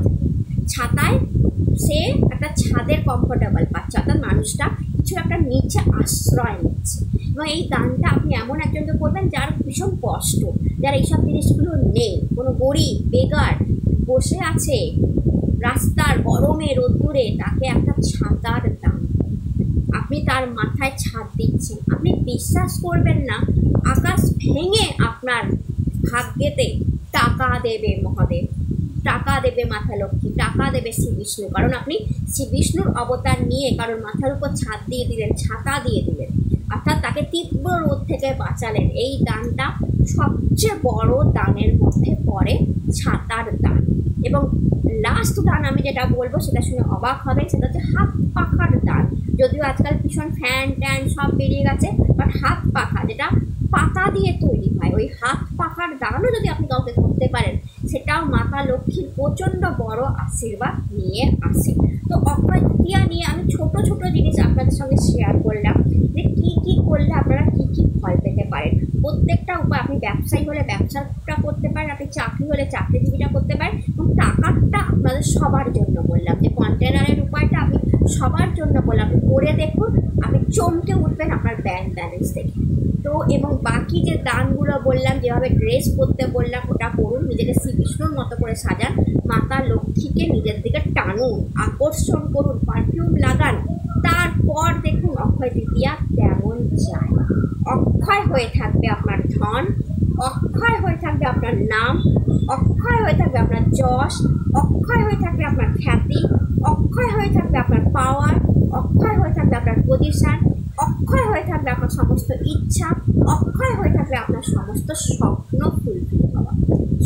ছাতায় সে একটা ছাদের কমফোর্টেবল পাচ্ছে, অর্থাৎ মানুষটা কিছু একটা নিচে আশ্রয় নিচ্ছে। এবং এই দানটা আপনি এমন একজনকে করবেন যার ভীষণ কষ্ট, যার এইসব জিনিসগুলো নেই, কোনো গরিব বেগার বসে আছে রাস্তার গরমে রোদ্দুরে, তাকে একটা ছাতার দান, আপনি তার মাথায় ছাদ দিচ্ছেন। আপনি বিশ্বাস করবেন না, আকাশ ভেঙে আপনার ভাগ্যেতে টাকা দেবে মহাদেব, টাকা দেবে মাথা লক্ষ্মী, টাকা দেবে শ্রী বিষ্ণু। কারণ আপনি শ্রী বিষ্ণুর অবতার নিয়ে কারোর মাথার উপর ছাদ দিয়ে দিলেন, ছাতা দিয়ে দিলেন, অর্থাৎ তাকে তীব্র রোদ থেকে বাঁচালেন। এই দানটা সবচেয়ে বড় দানের মধ্যে পড়ে ছাতার দান। এবং লাস্ট দান আমি যেটা বলবো সেটা শুনে অবাক হবে, সেটা হচ্ছে হাত পাখার দান। যদিও আজকাল ভীষণ ফ্যান ট্যান সব বেরিয়ে গেছে, বাট হাত পাখা যেটা পাতা দিয়ে তৈরি হয়, ওই হাত পাখার দানও যদি আপনি কাউকে করতে পারেন, সেটাও মাতা লক্ষ্মীর প্রচণ্ড বড় আশীর্বাদ নিয়ে আসে। তো অক্ষয় তৃতীয়া নিয়ে আমি ছোট ছোট জিনিস আপনাদের সঙ্গে শেয়ার করলাম, যে কী কী করলে আপনারা কী কী ফল পেতে পারেন। প্রত্যেকটা উপায়, আপনি ব্যবসায়ী হলে ব্যবসাটা করতে পারেন, আপনি চাকরি হলে চাকরিজীবীটা করতে পারেন। এবং টাকাটা আপনাদের সবার জন্য বললাম, যে কন্টেনারের উপায়টা আমি সবার জন্য বললাম, আপনি করে দেখুন, আপনি চমকে উঠবেন আপনার ব্যাংক ব্যালেন্স দেখে। তো এবং বাকি যে দানগুলো বললাম, যেভাবে ড্রেস পরতে বললাম, ওটা করুন, নিজেকে শ্রী বিষ্ণুর মতো করে সাজান, মাতা লক্ষ্মীকে নিজের দিকে টানুন, আকর্ষণ করুন, পারফিউম লাগান, তারপর দেখুন অক্ষয় তৃতীয়া কেমন যায়। অক্ষয় হয়ে থাকবে আপনার ধন, অক্ষয় হয়ে থাকবে আপনার নাম, অক্ষয় হয়ে থাকবে আপনার যশ, অক্ষয় হয়ে থাকবে আপনার খ্যাতি, অক্ষয় হয়ে থাকবে আপনার পাওয়ার, অক্ষয় হয়ে থাকবে আপনার পজিশন, অক্ষয় হয়ে থাকবে আপনার সমস্ত ইচ্ছা, অক্ষয় হয়ে থাকবে আপনার সমস্ত স্বপ্ন ফুলফিল হওয়া।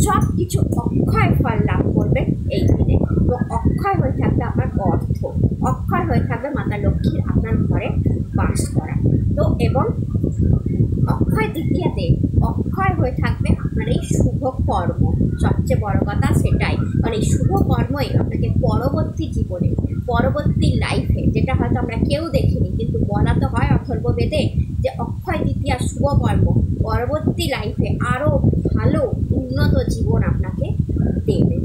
সব কিছু অক্ষয় ফল লাভ করবে এই দিনে। এবং অক্ষয় হয়ে থাকবে আপনার অর্থ, অক্ষয় হয়ে থাকবে মাতা লক্ষ্মীর আপনার ঘরে বাস করা। তো এবং অক্ষয় তৃতীয়াতে অক্ষয় হয়ে থাকবে আপনার এই শুভ কর্ম, সবচেয়ে বড় কথা সেটাই। কারণ এই শুভ কর্মই আপনাকে পরবর্তী জীবনে, পরবর্তী লাইফে, যেটা হয়তো আমরা কেউ দেখিনি কিন্তু বলা তো হয় অথর্ববেদে, যে অক্ষয় তৃতীয়া শুভ কর্ম পরবর্তী লাইফে আরও ভালো উন্নত জীবন আপনাকে দেবে।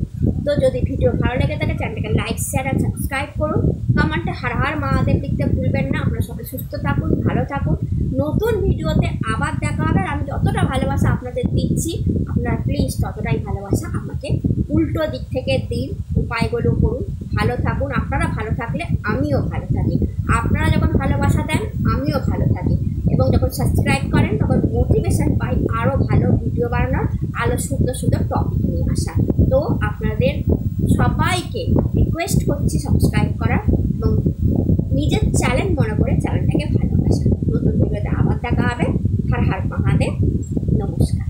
তো যদি ভিডিও ভালো লেগে থাকে চ্যানেলটাকে লাইক শেয়ার আর সাবস্ক্রাইব করুন, কমেন্টে হর হর মহাদেব লিখতে ভুলবেন না। আপনারা সবাই সুস্থ থাকুন, ভালো থাকুন। নতুন ভিডিওতে আবার দেখা হবে। আর আমি যতটা ভালোবাসা আপনাদের দিচ্ছি, আপনারা প্লিজ ততটাই ভালোবাসা আমাকে উল্টো দিক থেকে দিন, উপায়গুলো করুন, ভালো থাকুন। আপনারা ভালো থাকলে আমিও ভালো থাকি, আপনারা যখন ভালোবাসা দেন আমিও ভালো থাকি, এবং যখন সাবস্ক্রাইব করেন তখন মোটিভেশন পাই আরও ভালো ভিডিও বানানোর, আরও সুন্দর সুন্দর টপিক নিয়ে আসা। তো আপনাদের সবাইকে রিকোয়েস্ট করছি সাবস্ক্রাইব করার, এবং নিজের চ্যানেল মনে করে চ্যানেলটাকে ভালোবাসা। নতুন ভিডিওতে আবার দেখা হবে। হর হর মহাদেব, নমস্কার।